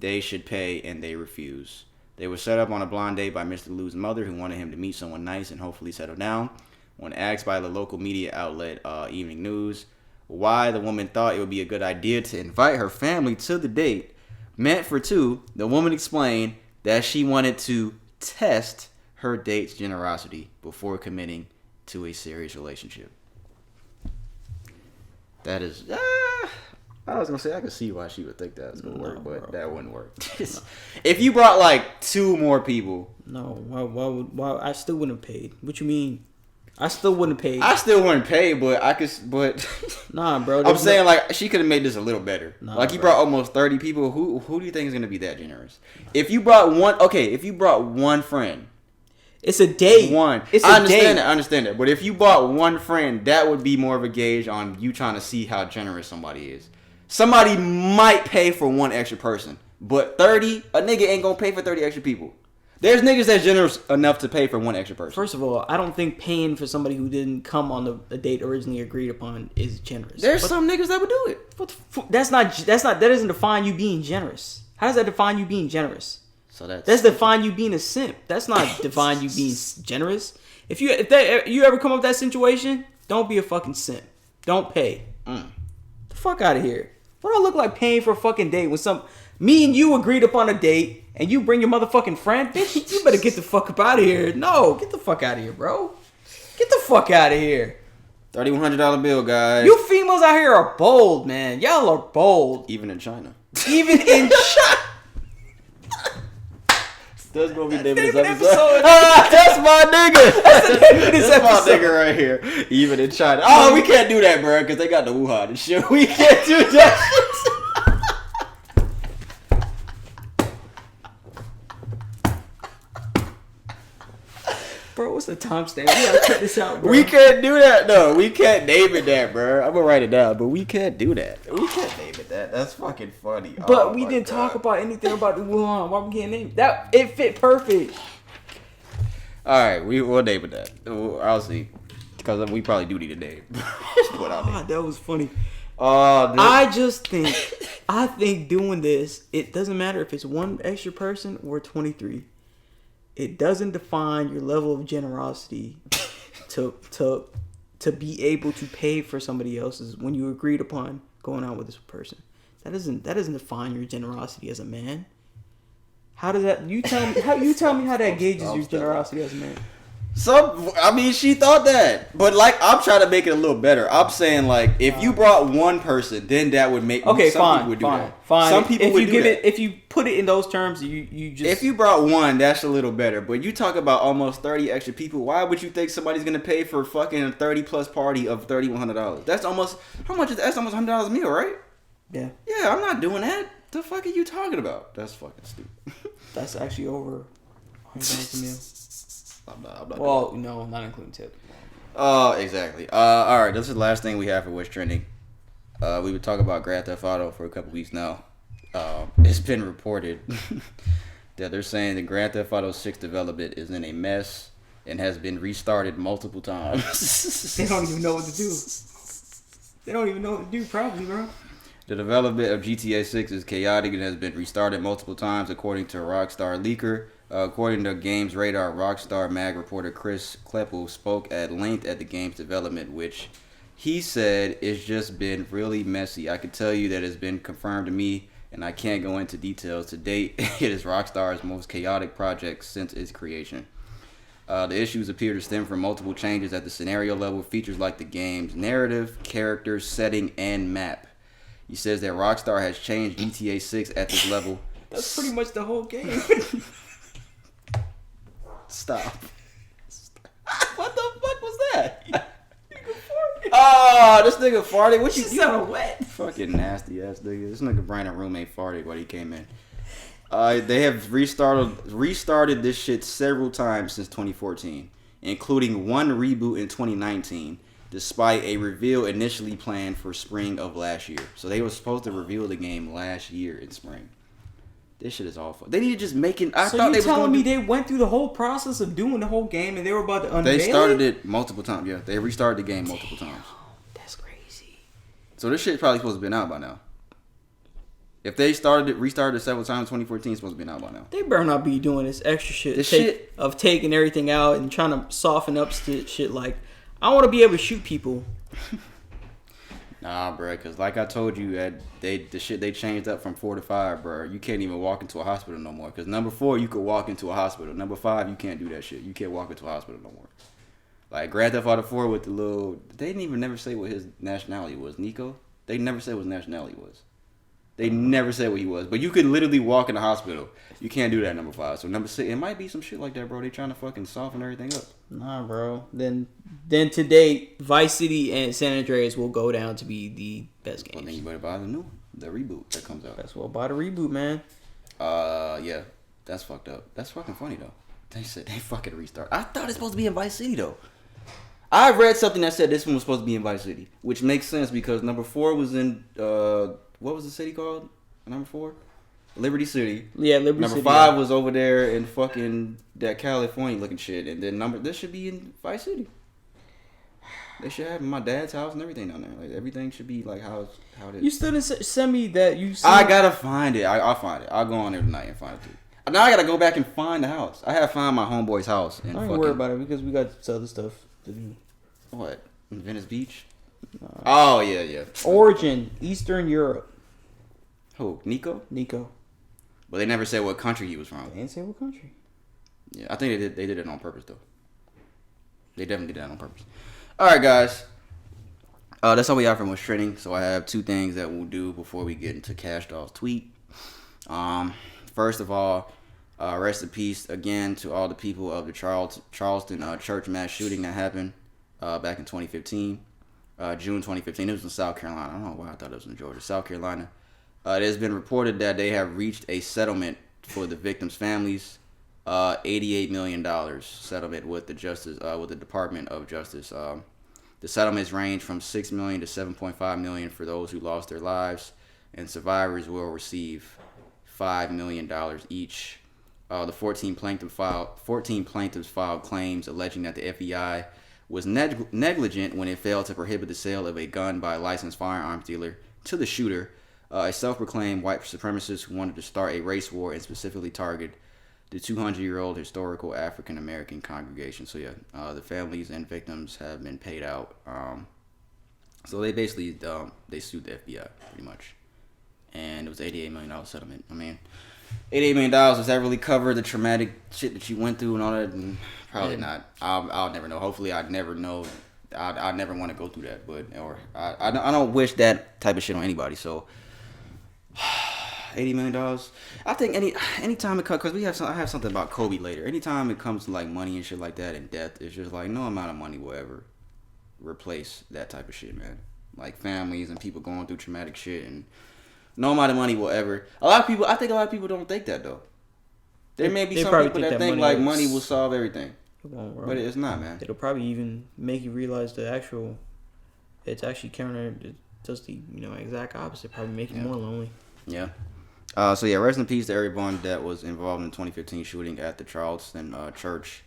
they should pay, and they refused. They were set up on a blind date by Mr. Liu's mother, who wanted him to meet someone nice and hopefully settle down. When asked by the local media outlet Evening News why the woman thought it would be a good idea to invite her family to the date meant for two, the woman explained that she wanted to test her date's generosity before committing to a serious relationship. That is... I was going to say, I could see why she would think that was going to work, but that wouldn't work. If you brought like two more people... No, why I still wouldn't have paid. What you mean? I still wouldn't have paid. I still wouldn't pay, but I could... But nah, bro. I'm saying, like, she could have made this a little better. Nah, like, you brought almost 30 people. Who do you think is going to be that generous? If you brought one... Okay, if you brought one friend... It's a date. I understand that. But if you bought one friend, that would be more of a gauge on you trying to see how generous somebody is. Somebody might pay for one extra person, but 30, a nigga ain't gonna pay for 30 extra people. There's niggas that's generous enough to pay for one extra person. First of all, I don't think paying for somebody who didn't come on the date originally agreed upon is generous. There's some niggas that would do it. That doesn't define you being generous. How does that define you being generous? So that's define you being a simp. That's not define you being generous. If you ever come up with that situation, don't be a fucking simp. Don't pay. The fuck out of here. What do I look like paying for a fucking date when me and you agreed upon a date and you bring your motherfucking friend? Bitch, you better get the fuck up out of here. No, get the fuck out of here, bro. Get the fuck out of here. $3,100 bill, guys. You females out here are bold, man. Y'all are bold. Even in China. Even in China. That's gonna be the name of this episode. That's my nigga. That's my nigga right here. Even in China. Oh, we can't do that, bro, because they got the Wuhan and shit. We can't do that shit. Bro, what's the timestamp? We gotta cut this out, bro. We can't do that, though. We can't name it that, bro. I'm gonna write it down, but we can't do that. We can't name it that. That's fucking funny. But we didn't talk about anything about the Wuhan. Why we can't name it? That? It fit perfect. Alright, we'll name it that. I'll see. Because we probably do need a name. That was funny. Dude. I think doing this, it doesn't matter if it's one extra person or 23. It doesn't define your level of generosity to be able to pay for somebody else's when you agreed upon going out with this person. That doesn't define your generosity as a man. How does that? You tell me how that gauges your generosity as a man. She thought that, but like I'm trying to make it a little better. I'm saying like if you brought one person, then that would make fine. People would do that. Some people would do that. If you put it in those terms, you just if you brought one, that's a little better. But you talk about almost 30 extra people. Why would you think somebody's gonna pay for fucking a 30+ party of $3,100? That's almost how much is that? That's almost $100 a meal, right? Yeah. Yeah, I'm not doing that. The fuck are you talking about? That's fucking stupid. That's actually over $100 a meal. I'm not well, no, not including tip. Exactly. All right, this is the last thing we have for What's Trending. We would talk about Grand Theft Auto for a couple weeks now. It's been reported that they're saying the Grand Theft Auto 6 development is in a mess and has been restarted multiple times. They don't even know what to do. They don't even know what to do, probably, bro. The development of GTA 6 is chaotic and has been restarted multiple times, according to Rockstar leaker. According to Games Radar, Rockstar Mag reporter Chris Kleppel spoke at length at the game's development, which he said it's just been really messy. I can tell you that it's been confirmed to me, and I can't go into details. To date, it is Rockstar's most chaotic project since its creation. The issues appear to stem from multiple changes at the scenario level, features like the game's narrative, characters, setting, and map. He says that Rockstar has changed GTA 6 at this level. That's pretty much the whole game. Stop. What the fuck was that? Oh, this nigga farted. What you sound wet? Fucking nasty ass nigga. This nigga Brandon roommate farted when he came in. They have restarted this shit several times since 2014, including one reboot in 2019, despite a reveal initially planned for spring of last year. So they were supposed to reveal the game last year in spring. This shit is awful. They need to just make it. So you telling me they went through the whole process of doing the whole game and they were about to unveil They started it multiple times. Yeah, they restarted the game multiple times. That's crazy. So this shit probably supposed to have been out by now. If they restarted it several times in 2014, it's supposed to be out by now. They better not be doing this extra shit. Of taking everything out and trying to soften up shit like, I want to be able to shoot people. Nah, bro, because like I told you, the shit they changed up from 4 to 5, bro. You can't even walk into a hospital no more. Because number 4, you could walk into a hospital. Number 5, you can't do that shit. You can't walk into a hospital no more. Like Grand Theft Auto 4 with the little... They didn't even never say what his nationality was. Nico? They never said what his nationality was. They never said what he was. But you could literally walk in the hospital. You can't do that number 5. So number 6, it might be some shit like that, bro. They trying to fucking soften everything up. Nah, bro. Then today, Vice City and San Andreas will go down to be the best games. Well, then you better buy the reboot that comes out. That's well, buy the reboot, man. Yeah. That's fucked up. That's fucking funny, though. They said they fucking restart. I thought it's supposed to be in Vice City, though. I read something that said this one was supposed to be in Vice City, which makes sense because number 4 was in, what was the city called? Number 4? Liberty City. Yeah, Liberty City. Number 5 was over there in fucking that California looking shit, and then this should be in Vice City. They should have my dad's house and everything down there. Like everything should be like how it is. You still didn't send me that. I gotta find it. I'll find it. I'll go on there tonight and find it too. Now I gotta go back and find the house. I have to find my homeboy's house. I ain't worried about it because we got other stuff to do. What? In Venice Beach? Oh yeah. Origin, Eastern Europe. Who? Nico. But they never said what country he was from. They didn't say what country. Yeah, I think they did it on purpose though. They definitely did that on purpose. All right, guys. That's all we have from what's trending. So I have 2 things that we'll do before we get into Cash Doll's tweet. First of all, rest in peace again to all the people of the Charleston church mass shooting that happened back in 2015, June 2015. It was in South Carolina. I don't know why I thought it was in Georgia. South Carolina. It has been reported that they have reached a settlement for the victims' families, $88 million settlement with the Department of Justice. The settlements range from $6 million to $7.5 million for those who lost their lives, and survivors will receive $5 million each. The 14 plaintiffs filed claims alleging that the FBI was negligent when it failed to prohibit the sale of a gun by a licensed firearms dealer to the shooter, a self-proclaimed white supremacist who wanted to start a race war and specifically target the 200-year-old historical African-American congregation. So yeah, the families and victims have been paid out. So they basically they sued the FBI pretty much, and it was an $88 million settlement. I mean, $88 million, does that really cover the traumatic shit that you went through and all that? Probably not. I'll never know. Hopefully, I'd never know. I'd never want to go through that, I don't wish that type of shit on anybody. So. $80 million. I think anytime it comes, because I have something about Kobe later. Anytime it comes to like money and shit like that and death, it's just like no amount of money will ever replace that type of shit, man. Like families and people going through traumatic shit, and no amount of money will ever. I think a lot of people don't think that though. There may be some people that think like money will solve everything, but it's not, man. It'll probably even make you realize it's actually counter. It does the exact opposite. Probably make you more lonely. Yeah. So yeah, rest in peace to everyone that was involved in the 2015 shooting at the Charleston church.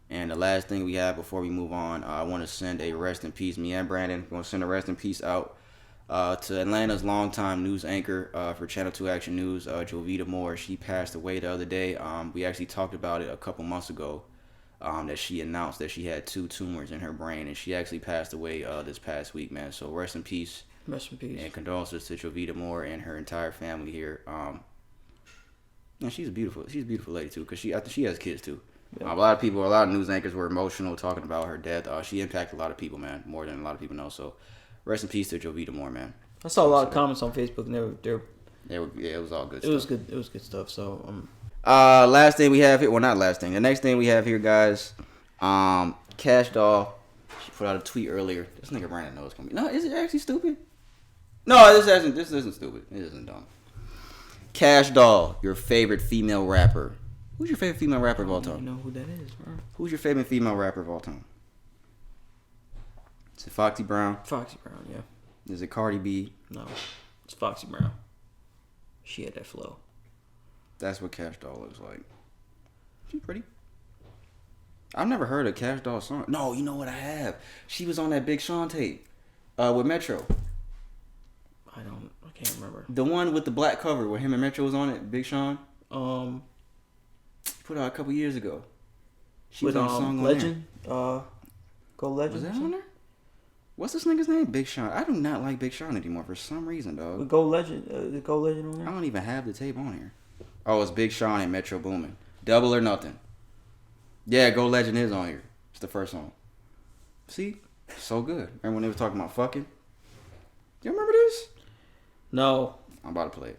And the last thing we have before we move on, I want to send a rest in peace. Me and Brandon going to send a rest in peace out to Atlanta's longtime news anchor for Channel 2 Action News, Jovita Moore. She passed away the other day. We actually talked about it a couple months ago, that she announced that she had 2 tumors in her brain, and she actually passed away this past week, man. So rest in peace. Rest in peace. And condolences to Jovita Moore and her entire family here. And she's a beautiful lady too, because she has kids too. Yeah. A lot of news anchors were emotional talking about her death. She impacted a lot of people, man, more than a lot of people know. So, rest in peace to Jovita Moore, man. I saw a lot of comments on Facebook, and it was all good. It was good. It was good stuff. So last thing we have here. Well, not last thing. The next thing we have here, guys. Cash Doll. She put out a tweet earlier. This nigga Brandon knows it's gonna be. No, is it actually stupid? No, this isn't stupid. It isn't dumb. Cash Doll, your favorite female rapper. Who's your favorite female rapper of all time? I don't know who that is, bro. Who's your favorite female rapper of all time? Is it Foxy Brown? Foxy Brown, yeah. Is it Cardi B? No, it's Foxy Brown. She had that flow. That's what Cash Doll looks like. She's pretty. I've never heard a Cash Doll song. No, you know what I have? She was on that Big Sean tape with Metro. I can't remember. The one with the black cover where him and Metro was on it, Big Sean. Put out a couple years ago. She was on a song Legend. On Go Legend. Was that on there? What's this nigga's name? Big Sean. I do not like Big Sean anymore for some reason, dog. Go Legend. Go Legend on there. I don't even have the tape on here. Oh, it's Big Sean and Metro Boomin. Double or Nothing. Yeah, Go Legend is on here. It's the first song. See? So good. Remember when they were talking about fucking? You remember this? No. I'm about to play it.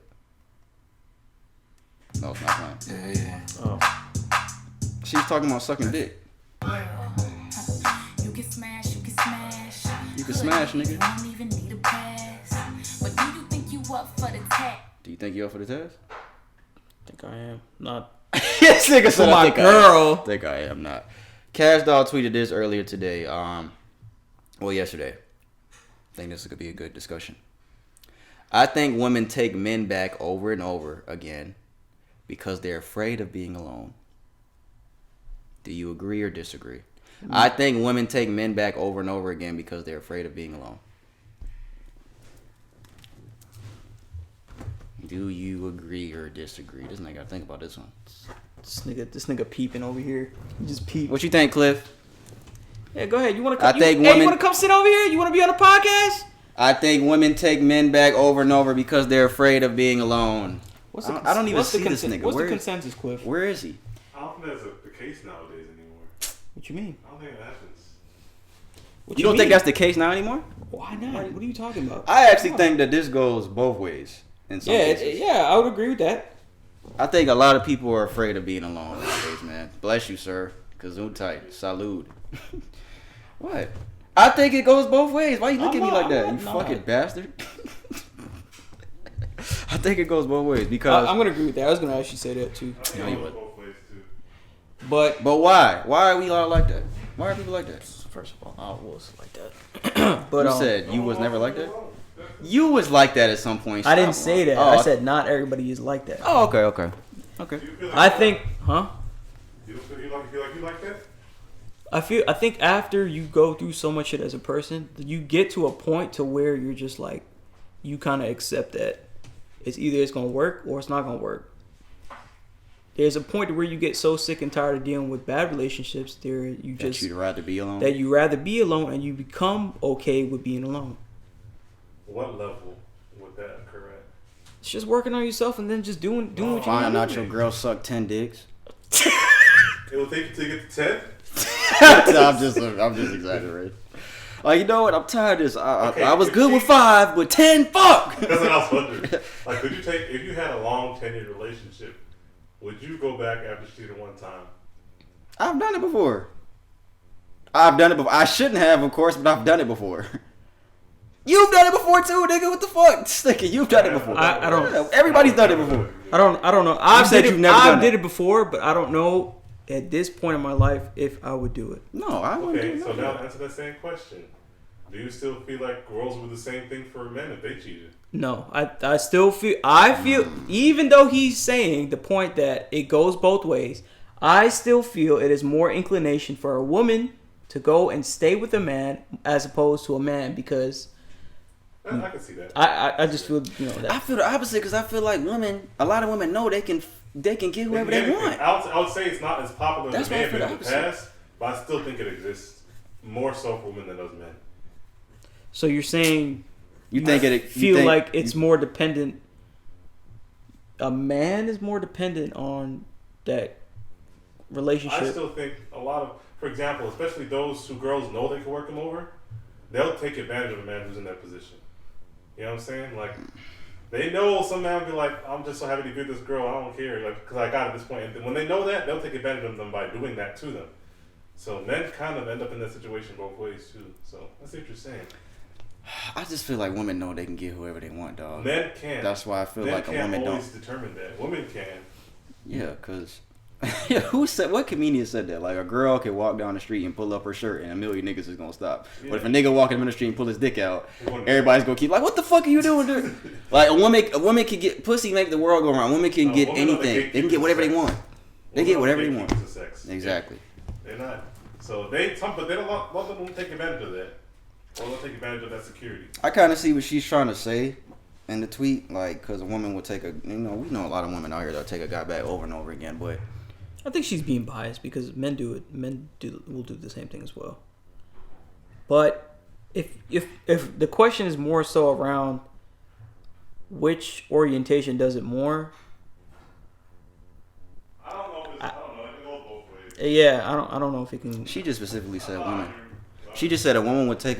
No, it's not playing. Yeah. Oh. She was talking about sucking dick. You can smash, You can smash, nigga. You don't even need a pass. But do you think you up for the test? Do you think you up for the test? I think I am. Not. Yes, nigga said my girl. I think I am not. Cash Doll tweeted this earlier today. Yesterday. I think this could be a good discussion. I think women take men back over and over again because they're afraid of being alone. Do you agree or disagree? I think women take men back over and over again because they're afraid of being alone. Do you agree or disagree? This nigga gotta think about this one. This nigga peeping over here. He just peep. What you think, Cliff? Yeah, go ahead. You want to? You want to come sit over here? You want to be on the podcast? I think women take men back over and over because they're afraid of being alone. I don't even see this nigga. What's the consensus, Cliff? Where is he? I don't think that's the case nowadays anymore. What you mean? I don't think it happens. You don't think that's the case now anymore? Why not? What are you talking about? I actually think that this goes both ways. In some cases. Yeah, I would agree with that. I think a lot of people are afraid of being alone nowadays, man. Bless you, sir. Gesundheit. Salud. What? I think it goes both ways. Why you look at me like that? You fucking bastard. I think it goes both ways because I'm gonna agree with that. I was gonna actually say that too. No, you would. Both ways too. But why? Why are we all like that? Why are people like that? First of all, I was like that. But you said you was never like that. You was like that at some point. I didn't say that. I said not everybody is like that. Oh, okay. I think, huh? You feel like you like that? I think after you go through so much shit as a person, you get to a point to where you're just like, you kind of accept that it's gonna work or it's not gonna work. There's a point to where you get so sick and tired of dealing with bad relationships. That you'd rather be alone. That you rather be alone, and you become okay with being alone. What level would that occur at? It's just working on yourself and then just doing what you want. Finding out your girl sucked 10 dicks. It will take you to get to 10? I'm just exaggerating. Like, you know what? I'm tired of this. I was good with 5, but 10, fuck. That's what I was wondering. Like, could you if you had a long tenured relationship, would you go back after cheating one time? I've done it before. I shouldn't have, of course, but I've done it before. You've done it before too, nigga. What the fuck, nigga? You've done it before. I don't. Everybody's done it before. I don't know. I've did it before, but I don't know at this point in my life if I would do it. No, I wouldn't. Okay, so now answer that same question. Do you still feel like girls would the same thing for men if they cheated? No, I still feel. I feel even though he's saying the point that it goes both ways, I still feel it is more inclination for a woman to go and stay with a man as opposed to a man because. I can see that. I just feel that. I feel the opposite because I feel like a lot of women know they can get whoever they want. I would say it's not as popular as it may have been in the opposite. past, but I still think it exists more so for women than does men. So you're saying you think it's more dependent. A man is more dependent on that relationship. I still think a lot of, for example, especially those who girls know they can work them over, they'll take advantage of a man who's in that position. You know what I'm saying? Like, they know some man will be like, I'm just so happy to be with this girl, I don't care, like, because I got at this point. And when they know that, they'll take advantage of them by doing that to them. So men kind of end up in that situation both ways too. So I see what you're saying. I just feel like women know they can get whoever they want, dog. Men can. That's why I feel like a woman Men can't don't. always determine that. Women can. Yeah, because who said, what comedian said that? Like, a girl can walk down the street and pull up her shirt and a million niggas is gonna stop. Yeah. But if a nigga walking in the street and pull his dick out, everybody's gonna keep like, what the fuck are you doing, dude? Like, a woman can get pussy, make the world go around. Women can get anything. They can get whatever they want. They get whatever they want. Exactly. They're not. So but a lot of them won't take advantage of that. Or they'll take advantage of that security. I kind of see what she's trying to say in the tweet, like, because a woman will take we know a lot of women out here that'll take a guy back over and over again, but I think she's being biased because men do it. Will do the same thing as well. But if the question is more so around which orientation does it more, I don't know. It can go both ways. Yeah, I don't know if it can. She just specifically said women. She just said a woman would take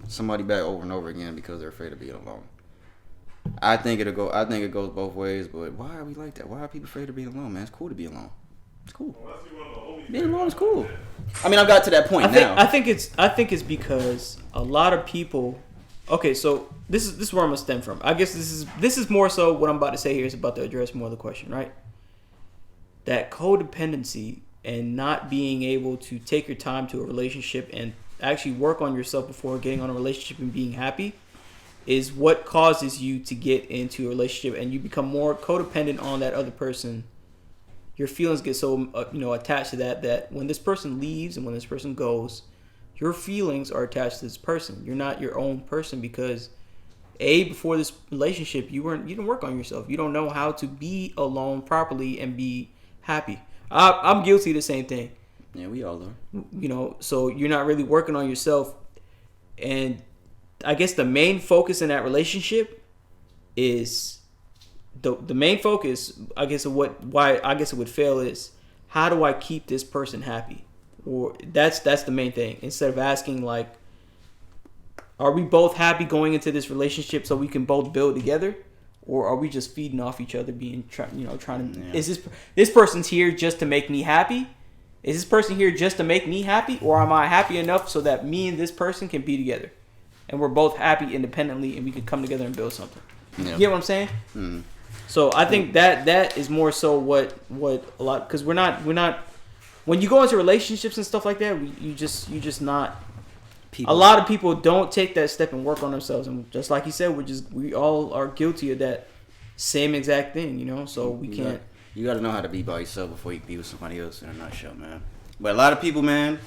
somebody back over and over again because they're afraid of being alone. I think it goes both ways, but why are we like that? Why are people afraid of being alone, man? It's cool to be alone. It's cool. Being alone is cool. I mean, I've got to that point now. I think it's because a lot of people. Okay, so this is where I'm gonna stem from. I guess this is more so what I'm about to say here is about to address more of the question, right? That codependency and not being able to take your time to a relationship and actually work on yourself before getting on a relationship and being happy is what causes you to get into a relationship, and you become more codependent on that other person. Your feelings get so attached to that when this person leaves and when this person goes, your feelings are attached to this person. You're not your own person because before this relationship you didn't work on yourself. You don't know how to be alone properly and be happy. I'm guilty of the same thing. Yeah, we all are. So you're not really working on yourself, and I guess the main focus in that relationship is the main focus. I guess why it would fail is how do I keep this person happy, or that's the main thing. Instead of asking like, are we both happy going into this relationship so we can both build together? Or are we just feeding off each other, trying to? Yeah. Is this person's here just to make me happy? Is this person here just to make me happy, or am I happy enough so that me and this person can be together, and we're both happy independently, and we can come together and build something? Yeah. You get what I'm saying? Mm. So I think that is more so what a lot, because we're not when you go into relationships and stuff like that, you just not. People. A lot of people don't take that step and work on themselves, and just like you said, we all are guilty of that same exact thing, so we can't. You got to know how to be by yourself before you can be with somebody else in a nutshell, man. But a lot of people, man,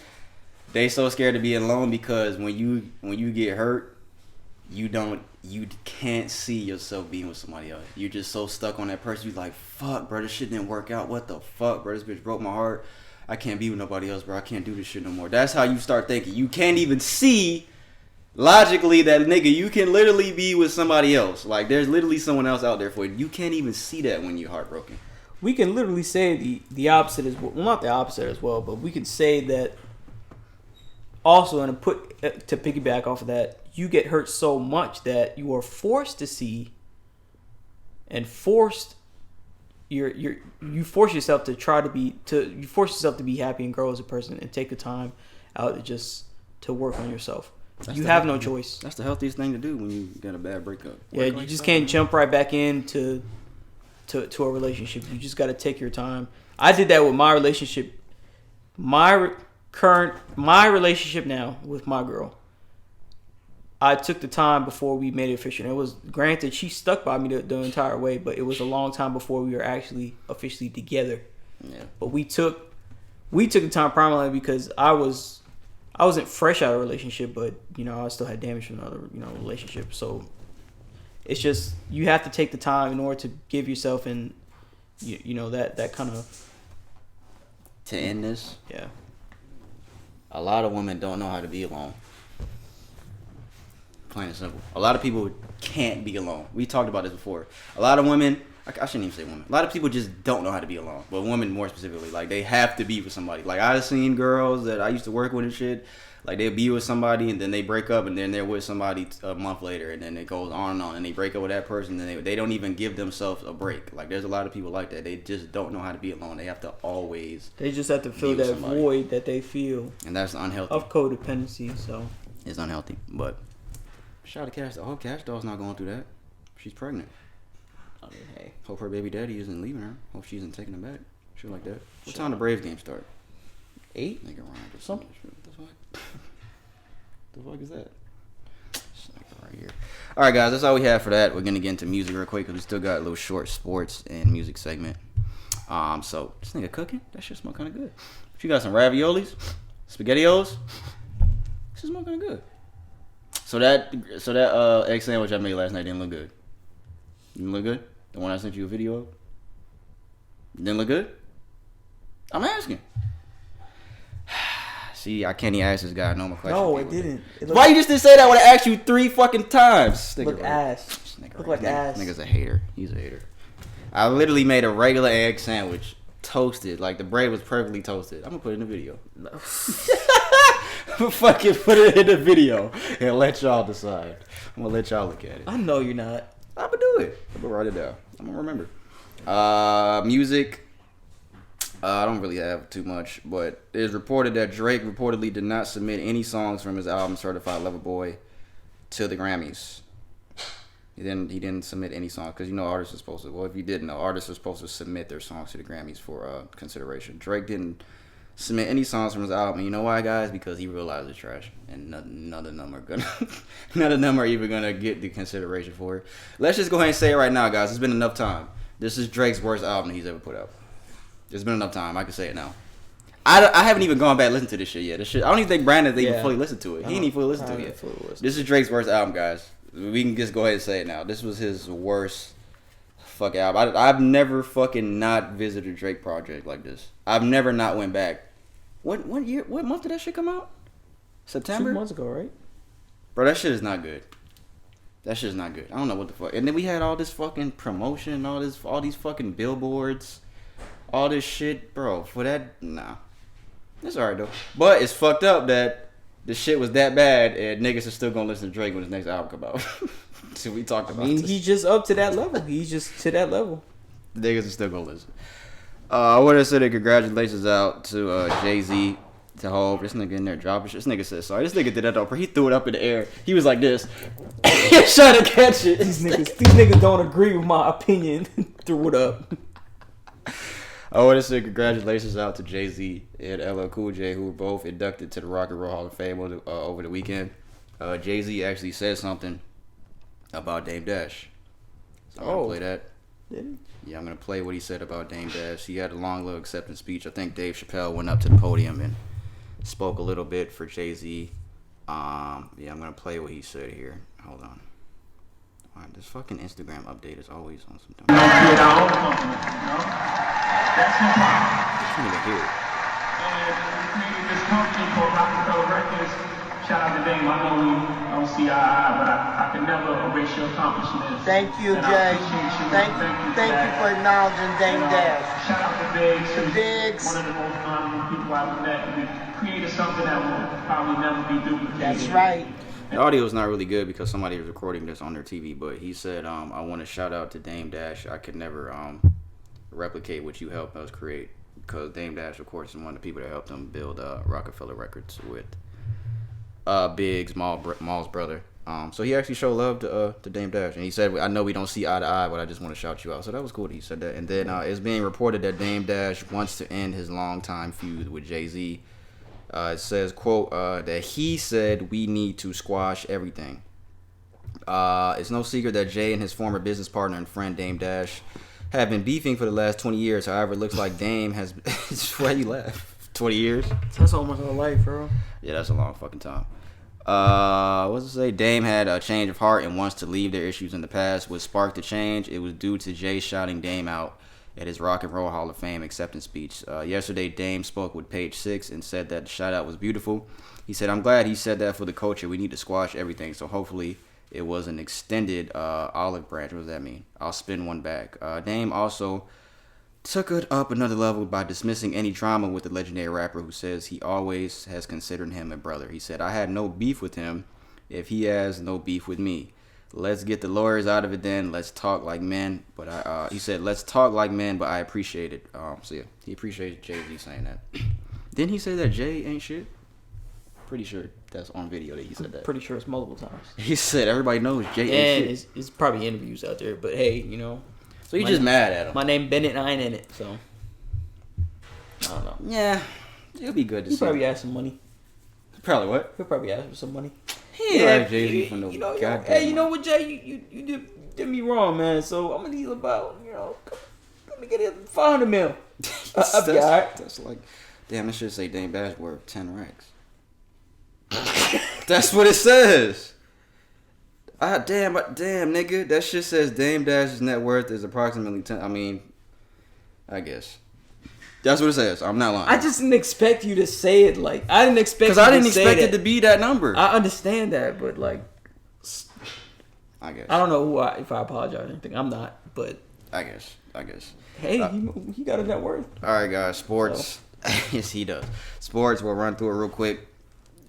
they so scared to be alone because when you get hurt, you can't see yourself being with somebody else. You're just so stuck on that person. You're like, fuck, bro, this shit didn't work out. What the fuck, bro? This bitch broke my heart. I can't be with nobody else, bro. I can't do this shit no more. That's how you start thinking. You can't even see logically that, nigga, you can literally be with somebody else. Like, there's literally someone else out there for you. You can't even see that when you're heartbroken. We can literally say the opposite as well. Well, not the opposite as well, but we can say that also, and to piggyback off of that, you get hurt so much that you are forced to see and you force yourself to be happy and grow as a person and take the time out to work on yourself. You have no choice. That's the healthiest thing to do when you got a bad breakup. Yeah, you just can't jump right back into a relationship. You just got to take your time. I did that with my relationship. My relationship now with my girl. I took the time before we made it official. It was granted she stuck by me the entire way, but it was a long time before we were actually officially together. Yeah. But we took the time primarily because I wasn't fresh out of a relationship, but I still had damage from another relationship. So it's just you have to take the time in order to give yourself and that kind of to end this. Yeah. A lot of women don't know how to be alone. Plain and simple. A lot of people can't be alone. We talked about this before. A lot of women, I shouldn't even say women. A lot of people just don't know how to be alone. But women more specifically, like they have to be with somebody. Like I've seen girls that I used to work with and shit. Like they'll be with somebody and then they break up and then they're with somebody a month later and then it goes on and on and they break up with that person and they don't even give themselves a break. Like there's a lot of people like that. They just don't know how to be alone. They have to always. They just have to fill that void that they feel. And that's unhealthy. Of codependency, so. It's unhealthy, but shout out to Cash Doll. I hope Cash Doll's not going through that. She's pregnant. I mean, hey, hope her baby daddy isn't leaving her. Hope she isn't taking him back. Shit like that. What time the Braves game start? 8? Nigga, Ryan, just Something. What the fuck? The fuck is that? This nigga right here. All right, guys, that's all we have for that. We're gonna get into music real quick because we still got a little short sports and music segment. So this nigga cooking. That shit smell kind of good. If you got some raviolis, spaghettios, this shit smell kind of good. So that egg sandwich I made last night didn't look good. Didn't look good? The one I sent you a video of? Didn't look good? I'm asking. See, I can't even ask this guy no more questions. No, it didn't. Why you just didn't say that when I asked you 3 fucking times? Look ass. Look like ass. Nigga's a hater. He's a hater. I literally made a regular egg sandwich, toasted. Like the bread was perfectly toasted. I'm gonna put it in the video. Fucking put it in the video and let y'all decide. I'm gonna let y'all look at it. I know you're not. I'm gonna do it. I'm gonna write it down. I'm gonna remember. Music. I don't really have too much, but it is reported that Drake reportedly did not submit any songs from his album Certified Lover Boy to the Grammys. He didn't submit any songs because artists are supposed to. Well, if you didn't know, artists are supposed to submit their songs to the Grammys for consideration. Drake didn't submit any songs from his album. And you know why, guys? Because he realized it's trash, and none of them are gonna, none of them are even gonna get the consideration for it. Let's just go ahead and say it right now, guys. It's been enough time. This is Drake's worst album he's ever put out. There's been enough time. I can say it now. I haven't even gone back and listened to this shit yet. This shit, I don't even think Brandon even fully listened to it. He ain't even fully listened to it yet. This is Drake's worst album, guys. We can just go ahead and say it now. This was his worst fucking album. I've never fucking not visited a Drake project like this. I've never not went back. What year? What month did that shit come out? September? 2 months ago, right? Bro, that shit is not good. That shit is not good. I don't know what the fuck. And then we had all this fucking promotion, all these fucking billboards. All this shit, bro, for that, nah. It's alright, though. But it's fucked up that the shit was that bad and niggas are still gonna listen to Drake when his next album come out. So we talked about this. He's just up to that level. He's just to that level. Niggas are still gonna listen. I want to say the congratulations out to Jay-Z, to Hov. This nigga in there dropping shit. This nigga said sorry. This nigga did that though. He threw it up in the air. He was like this. Trying to catch it. These niggas don't agree with my opinion. Threw it up. I want to say congratulations out to Jay-Z and LL Cool J, who were both inducted to the Rock and Roll Hall of Fame over the weekend. Jay-Z actually said something about Dame Dash. So I'm going to play that. Did he? Yeah, I'm going to play what he said about Dame Dash. He had a long little acceptance speech. I think Dave Chappelle went up to the podium and spoke a little bit for Jay-Z. I'm going to play what he said here. Hold on. All right, this fucking Instagram update is always on some dumb. That's no problem. I can't even hear it. And we created this company called Rockefeller Records. Shout out to Dame. I know we don't see eye to eye, but I can never erase your accomplishments. Thank you, Jay. Thank you for acknowledging Dame Dash. Shout out to Biggs. To Biggs. One of the most honorable people I've met. We created something that will probably never be duplicated. That's right. The audio is not really good because somebody was recording this on their TV, but he said, I want to shout out to Dame Dash. I could never replicate what you helped us create, because Dame Dash, of course, is one of the people that helped them build Rockefeller Records with Biggs, Maul's brother. So he actually showed love to Dame Dash, and he said, I know we don't see eye to eye, but I just want to shout you out. So that was cool that he said that. And then it's being reported that Dame Dash wants to end his longtime feud with Jay-Z. It says, quote, that he said we need to squash everything. It's no secret that Jay and his former business partner and friend Dame Dash have been beefing for the last 20 years. However, it looks like Dame has... Why you laugh? 20 years? That's almost a life, bro. Yeah, that's a long fucking time. What's it say? Dame had a change of heart and wants to leave their issues in the past. What sparked the change? It was due to Jay shouting Dame out at his Rock and Roll Hall of Fame acceptance speech. Yesterday, Dame spoke with Page Six and said that the shout out was beautiful. He said, I'm glad he said that for the culture. We need to squash everything. So hopefully it was an extended olive branch. What does that mean? I'll spin one back. Dame also took it up another level by dismissing any drama with the legendary rapper who says he always has considered him a brother. He said, I had no beef with him if he has no beef with me. Let's get the lawyers out of it then. Let's talk like men. But he said, let's talk like men, but I appreciate it. So yeah, he appreciated Jay-Z saying that. Didn't he say that Jay ain't shit? Pretty sure that's on video that he said that. Pretty sure it's multiple times. He said everybody knows Jay ain't shit. And it's probably interviews out there, but hey, you know. So you're just mad at him. My name Bennett and I ain't in it, so. I don't know. Yeah, it'll be good to see. He probably asked some money. Probably what? He'll probably ask for some money. He ain't like Jay-Z for no goddamn hey, you know what, Jay? You did me wrong, man. So I'm gonna need about, let me get it 500 mil. I'll be alright. That's like, damn, this should say Dame Dash worth 10 racks. That's what it says. Damn, nigga. That shit says Dame Dash's net worth is approximately 10. I mean, I guess. That's what it says. I'm not lying. I just didn't expect you to say it like. I didn't expect because I didn't expect it to be that number. I understand that, but like, I guess. I don't know if I apologize or anything. I'm not, but I guess. Hey, he got a net worth. All right, guys. Sports. So. Yes, he does. Sports. We'll run through it real quick.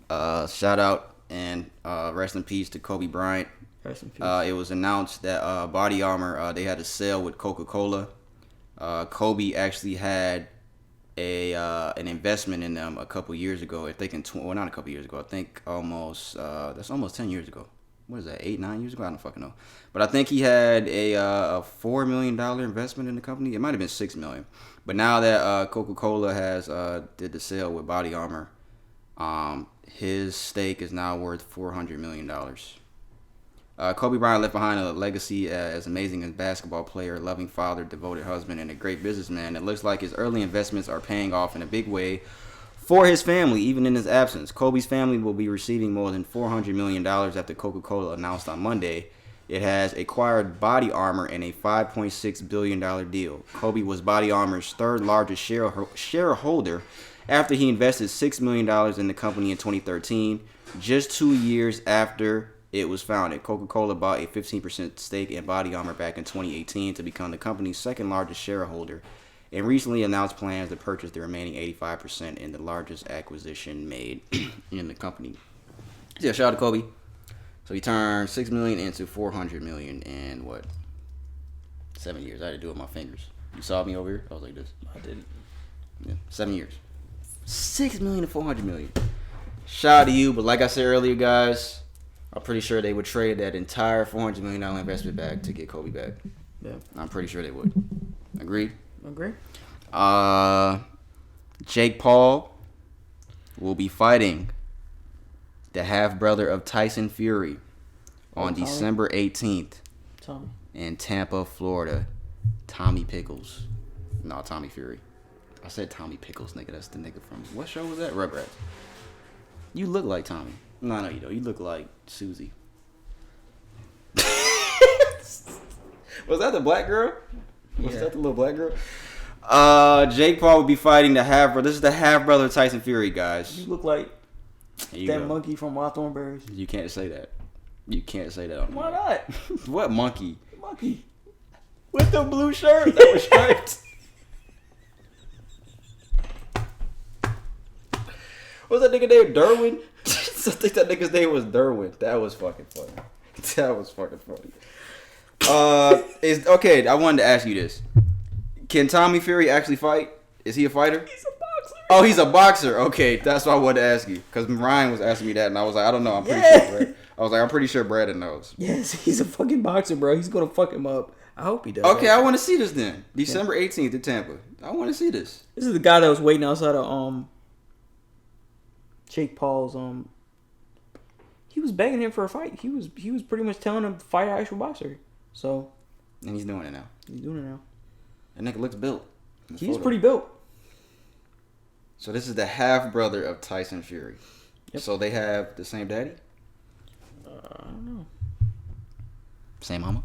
Shout out and rest in peace to Kobe Bryant. Rest in peace. It was announced that Body Armor they had a sale with Coca-Cola. Kobe actually had an investment in them a couple years ago. If they can, not a couple years ago. I think that's almost 10 years ago. What is that? 8-9 years ago? I don't fucking know. But I think he had a $4 million investment in the company. It might have been $6 million. But now that Coca-Cola has did the sale with Body Armor, his stake is now worth $400 million. Kobe Bryant left behind a legacy as amazing as basketball player, loving father, devoted husband, and a great businessman. It looks like his early investments are paying off in a big way for his family, even in his absence. Kobe's family will be receiving more than $400 million after Coca-Cola announced on Monday it has acquired Body Armor in a $5.6 billion deal. Kobe was Body Armor's third largest shareholder after he invested $6 million in the company in 2013, just 2 years after it was founded. Coca-Cola bought a 15% stake in Body Armor back in 2018 to become the company's second largest shareholder, and recently announced plans to purchase the remaining 85% in the largest acquisition made in the company. Yeah, shout out to Kobe. So he turned $6 million into $400 million in what? 7 years. I had to do it with my fingers. You saw me over here? I was like this. I didn't. Yeah, 7 years. $6 million to $400 million. Shout out to you, but like I said earlier, guys, I'm pretty sure they would trade that entire $400 million investment back to get Kobe back. Yeah. I'm pretty sure they would. Agreed? Agree. Jake Paul will be fighting the half-brother of Tyson Fury on December 18th in Tampa, Florida. Tommy Pickles. No, Tommy Fury. I said Tommy Pickles, nigga. That's the nigga from... What show was that? Rugrats. You look like Tommy. No, you don't. You look like Susie. Was that the black girl? Was that the little black girl? Jake Paul will be fighting the half-brother. This is the half-brother of Tyson Fury, guys. You look like that monkey from Hawthorne Berries. You can't say that. You can't say that. Why not? What monkey? Monkey. With the blue shirt that was striped. What's that nigga name? Derwin? I think that nigga's name was Derwin. That was fucking funny. Okay, I wanted to ask you this. Can Tommy Fury actually fight? Is he a fighter? He's a boxer. Oh, he's a boxer. Okay, that's why I wanted to ask you. Because Ryan was asking me that, and I was like, I don't know. I'm pretty sure Brad. I was like, I'm pretty sure Brandon knows. Yes, he's a fucking boxer, bro. He's going to fuck him up. I hope he does. Okay, I want to see this then. December 18th in Tampa. I want to see this. This is the guy that was waiting outside of Jake Paul's he was begging him for a fight. He was pretty much telling him to fight an actual boxer. So, and he's doing it now. That nigga looks built. He's pretty built. So this is the half brother of Tyson Fury. Yep. So they have the same daddy? I don't know. Same mama?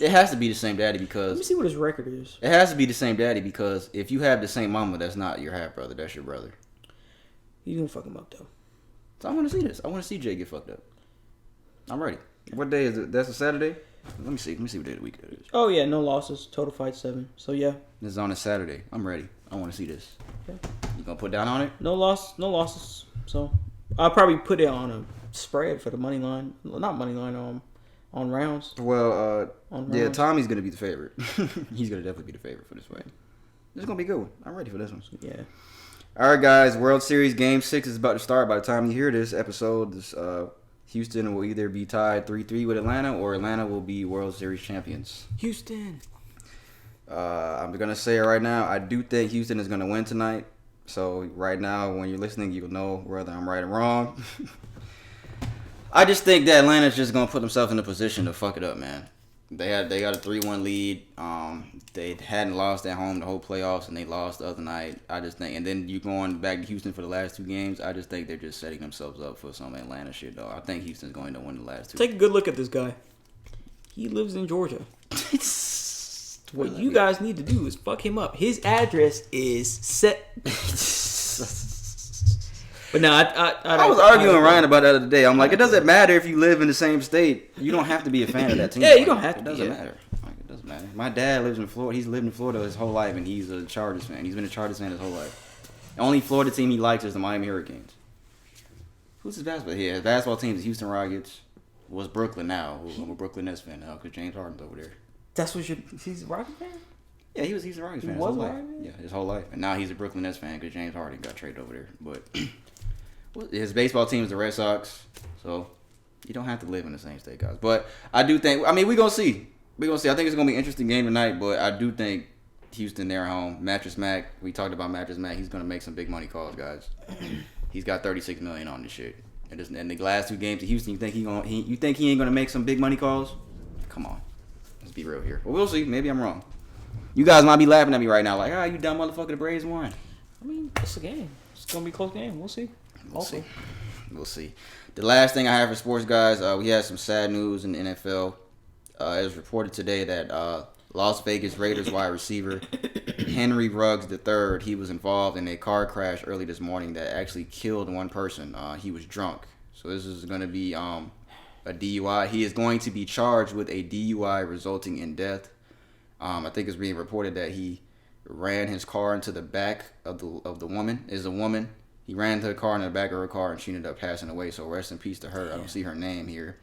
It has to be the same daddy because... Let me see what his record is. It has to be the same daddy because if you have the same mama, that's not your half brother. That's your brother. He's gonna fuck him up though. So I want to see this. I want to see Jay get fucked up. I'm ready. What day is it? That's a Saturday? Let me see what day of the week it is. Oh yeah, no losses. Total fight 7. So yeah. This is on a Saturday. I'm ready. I want to see this. Okay. You gonna put down on it? No losses. So I'll probably put it on a spread for the money line. Not money line, on rounds. Well, on yeah, rounds. Tommy's gonna be the favorite. He's gonna definitely be the favorite for this fight. This is gonna be a good one. I'm ready for this one. Yeah. All right, guys. World Series Game 6 is about to start. By the time you hear this episode, Houston will either be tied 3-3 with Atlanta, or Atlanta will be World Series champions. Houston. I'm gonna say it right now. I do think Houston is gonna win tonight. So right now, when you're listening, you'll know whether I'm right or wrong. I just think that Atlanta's just gonna put themselves in a position to fuck it up, man. They got a 3-1 lead. They hadn't lost at home the whole playoffs, and they lost the other night. I just think, and then you going back to Houston for the last 2 games. I just think they're just setting themselves up for some Atlanta shit, though. I think Houston's going to win the last 2. Take a good look at this guy. He lives in Georgia. What you guys need to do is fuck him up. His address is set. But no, I was arguing with Ryan about that the other day. I'm like, it doesn't matter if you live in the same state. You don't have to be a fan of that team. Yeah, you don't have to. It doesn't matter. Like, it doesn't matter. My dad lives in Florida. He's lived in Florida his whole life, and he's a Chargers fan. He's been a Chargers fan his whole life. The only Florida team he likes is the Miami Hurricanes. Who's his basketball? Yeah, his basketball team is Houston Rockets. Was Brooklyn now? I'm a Brooklyn Nets fan now because James Harden's over there. That's what he's a Rockets fan? Yeah, he's a Rockets fan his whole life. Yeah, his whole life. And now he's a Brooklyn Nets fan because James Harden got traded over there. But his baseball team is the Red Sox. So you don't have to live in the same state, guys. But I do think, we're going to see. We're going to see. I think it's going to be an interesting game tonight. But I do think Houston, they're at home. Mattress Mac, we talked about Mattress Mac. He's going to make some big money calls, guys. He's got $36 million on this shit. And the last 2 games of Houston, you think he ain't gonna make some big money calls? Come on, let's be real here. Well, we'll see. Maybe I'm wrong. You guys might be laughing at me right now, like, you dumb motherfucker. The Braves won. I mean, it's a game. It's gonna be a close game. We'll see. We'll see. The last thing I have for sports, guys, we had some sad news in the NFL. It was reported today that Las Vegas Raiders wide receiver Henry Ruggs III, he was involved in a car crash early this morning that actually killed one person. He was drunk. So this is going to be a DUI. He is going to be charged with a DUI resulting in death. I think it's being reported that he ran his car into the back of the woman. Is a woman. He ran into the car in the back of her car, and she ended up passing away. So rest in peace to her. I don't see her name here.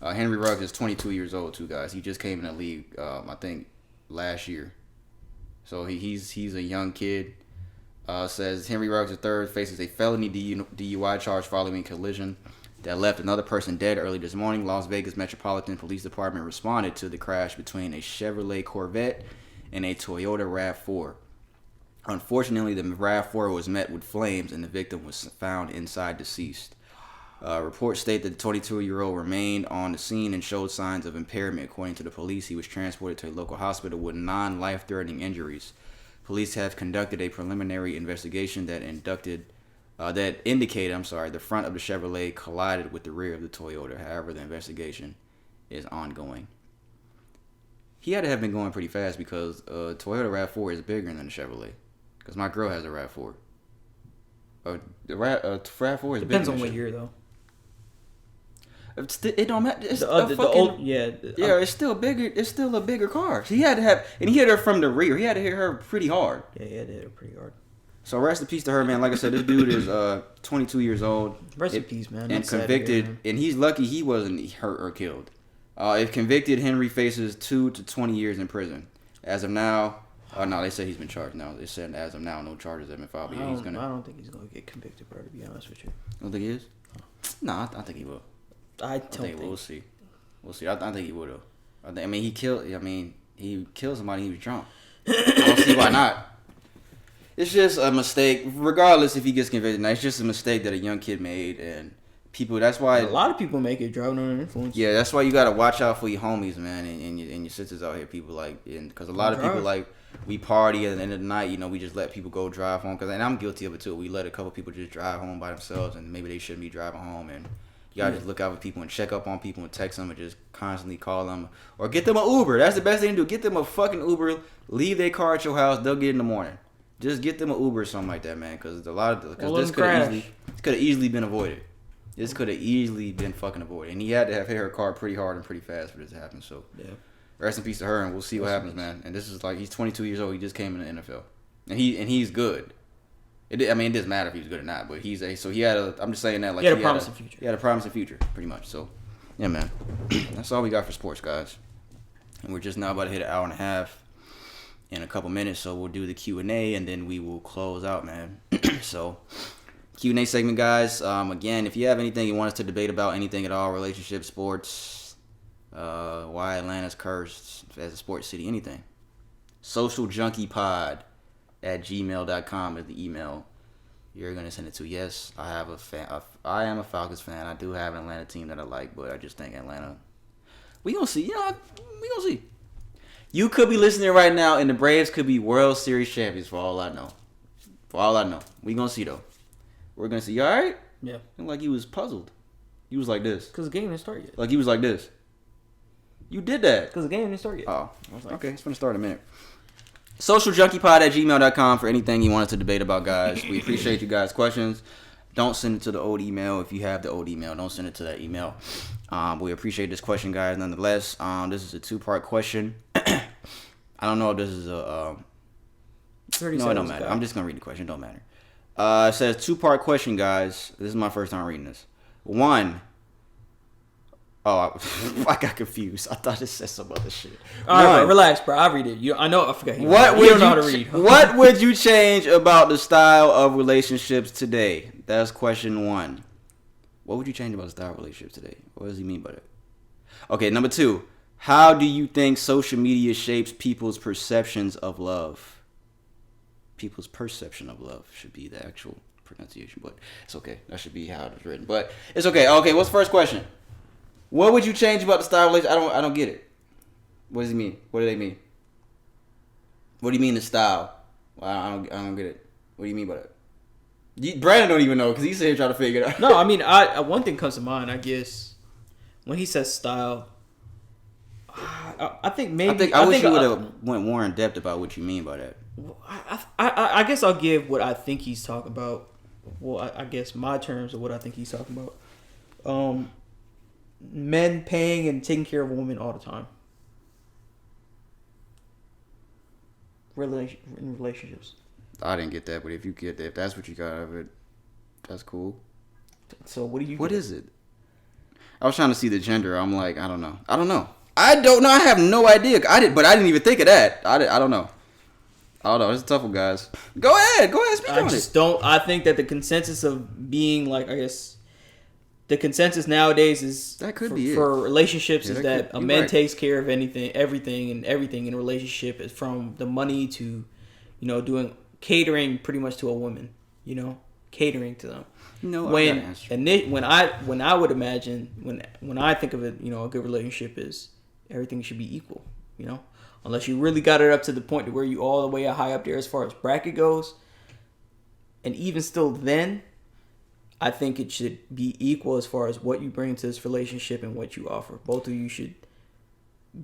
Henry Ruggs is 22 years old too, guys. He just came in the league, I think, last year. So he's a young kid. Says Henry Ruggs III faces a felony DUI charge following a collision that left another person dead early this morning. Las Vegas Metropolitan Police Department responded to the crash between a Chevrolet Corvette and a Toyota RAV4. Unfortunately, the RAV4 was met with flames and the victim was found inside deceased. Reports state that the 22-year-old remained on the scene and showed signs of impairment. According to the police, he was transported to a local hospital with non-life-threatening injuries. Police have conducted a preliminary investigation that indicated the front of the Chevrolet collided with the rear of the Toyota. However, the investigation is ongoing. He had to have been going pretty fast because Toyota RAV4 is bigger than the Chevrolet. Because my girl has a RAV4. The RAV4 is bigger. Depends on what year, though. It don't matter. It's it's still bigger. It's still a bigger car. He had to have, and he hit her from the rear. He had to hit her pretty hard. Yeah, he had to hit her pretty hard. So rest in peace to her, man. Like I said, this dude is 22 years old. Rest in peace, man. And convicted, and he's lucky he wasn't hurt or killed. If convicted, Henry faces 2 to 20 years in prison. As of now, no, they said he's been charged now. They said as of now, no charges have been filed. But I don't think he's gonna get convicted, bro. To be honest with you. You don't think he is? No, I think he will. I think we'll see. We'll see. I think he would have. He killed somebody. He was drunk. I don't see why not. It's just a mistake, regardless if he gets convicted. Now, it's just a mistake that a young kid made, and people. That's why a lot of people make it driving under influence. Yeah, that's why you gotta watch out for your homies, man, and your sisters out here. People because a lot of people we party at the end of the night. We just let people go drive home. And I'm guilty of it too. We let a couple people just drive home by themselves, and maybe they shouldn't be driving home. And you gotta just look out for people and check up on people and text them and just constantly call them or get them an Uber. That's the best thing to do. Get them a fucking Uber. Leave their car at your house. They'll get it in the morning. Just get them an Uber or something like that, man. Because this could have easily been avoided. This could have easily been fucking avoided, and he had to have hit her car pretty hard and pretty fast for this to happen. So, yeah. Rest in peace to her, and we'll see what happens, man. And this is like he's 22 years old. He just came in the NFL, and he's good. It doesn't matter if he's good or not, but he had a. I'm just saying that like he had a promising future. He had a promising future, pretty much. So, yeah, man. That's all we got for sports, guys. And we're just now about to hit an hour and a half in a couple minutes, so we'll do the Q&A, and then we will close out, man. So, Q&A segment, guys. Again, if you have anything you want us to debate about, anything at all, relationships, sports, why Atlanta's cursed as a sports city, anything. socialjunkiepod@gmail.com is the email you're going to send it to. Yes, I am a Falcons fan. I do have an Atlanta team that I like, but I just think Atlanta, we going to see. We going to see. You could be listening right now, and the Braves could be World Series champions for all I know. We going to see, though. We're going to see. You all right? Yeah. Like he was puzzled. He was like this. Because the game didn't start yet. Like he was like this. You did that. Because the game didn't start yet. Oh, okay. It's going to start in a minute. Socialjunkiepod@gmail.com for anything you want us to debate about, guys. We appreciate you guys' questions. Don't send it to the old email. If you have the old email, don't send it to that email. We appreciate this question, guys, nonetheless. This is a 2-part question. I don't know if this is a... no, it don't matter. I'm just going to read the question. It don't matter. It says 2-part question, guys. This is my first time reading this. 1... Oh, I got confused. I thought it said some other shit. All right, bro, relax, bro. I'll read it. I forgot. You don't know how to read. What would you change about the style of relationships today? That's question 1. What would you change about the style of relationships today? What does he mean by that? Okay, number 2. How do you think social media shapes people's perceptions of love? People's perception of love should be the actual pronunciation, but it's okay. That should be how it's written. But it's okay. Okay, what's the first question? What would you change about the style of relationship? I don't get it. What does he mean? What do they mean? What do you mean the style? Well, I don't get it. What do you mean by that? Brandon don't even know because he's here trying to figure it out. No, I mean, one thing comes to mind. I guess when he says style, I think maybe I wish you would have went more in depth about what you mean by that. I guess I'll give what I think he's talking about. Well, I guess my terms of what I think he's talking about. Men paying and taking care of women all the time. In relationships. I didn't get that, but if you get that, if that's what you got out of it, that's cool. So what do you? What is it? I was trying to see the gender. I'm like, I don't know. I don't know. I have no idea. I didn't even think of that. I don't know. It's a tough one, guys. Go ahead. Speak on it. I think that the consensus of being like, I guess. The consensus nowadays is that could be for relationships is that a man takes care of everything in a relationship, is from the money to, doing catering pretty much to a woman, catering to them. No, when I would imagine when I think of it, a good relationship is everything should be equal, unless you really got it up to the point to where you all the way high up there as far as bracket goes, and even still then. I think it should be equal as far as what you bring to this relationship and what you offer. Both of you should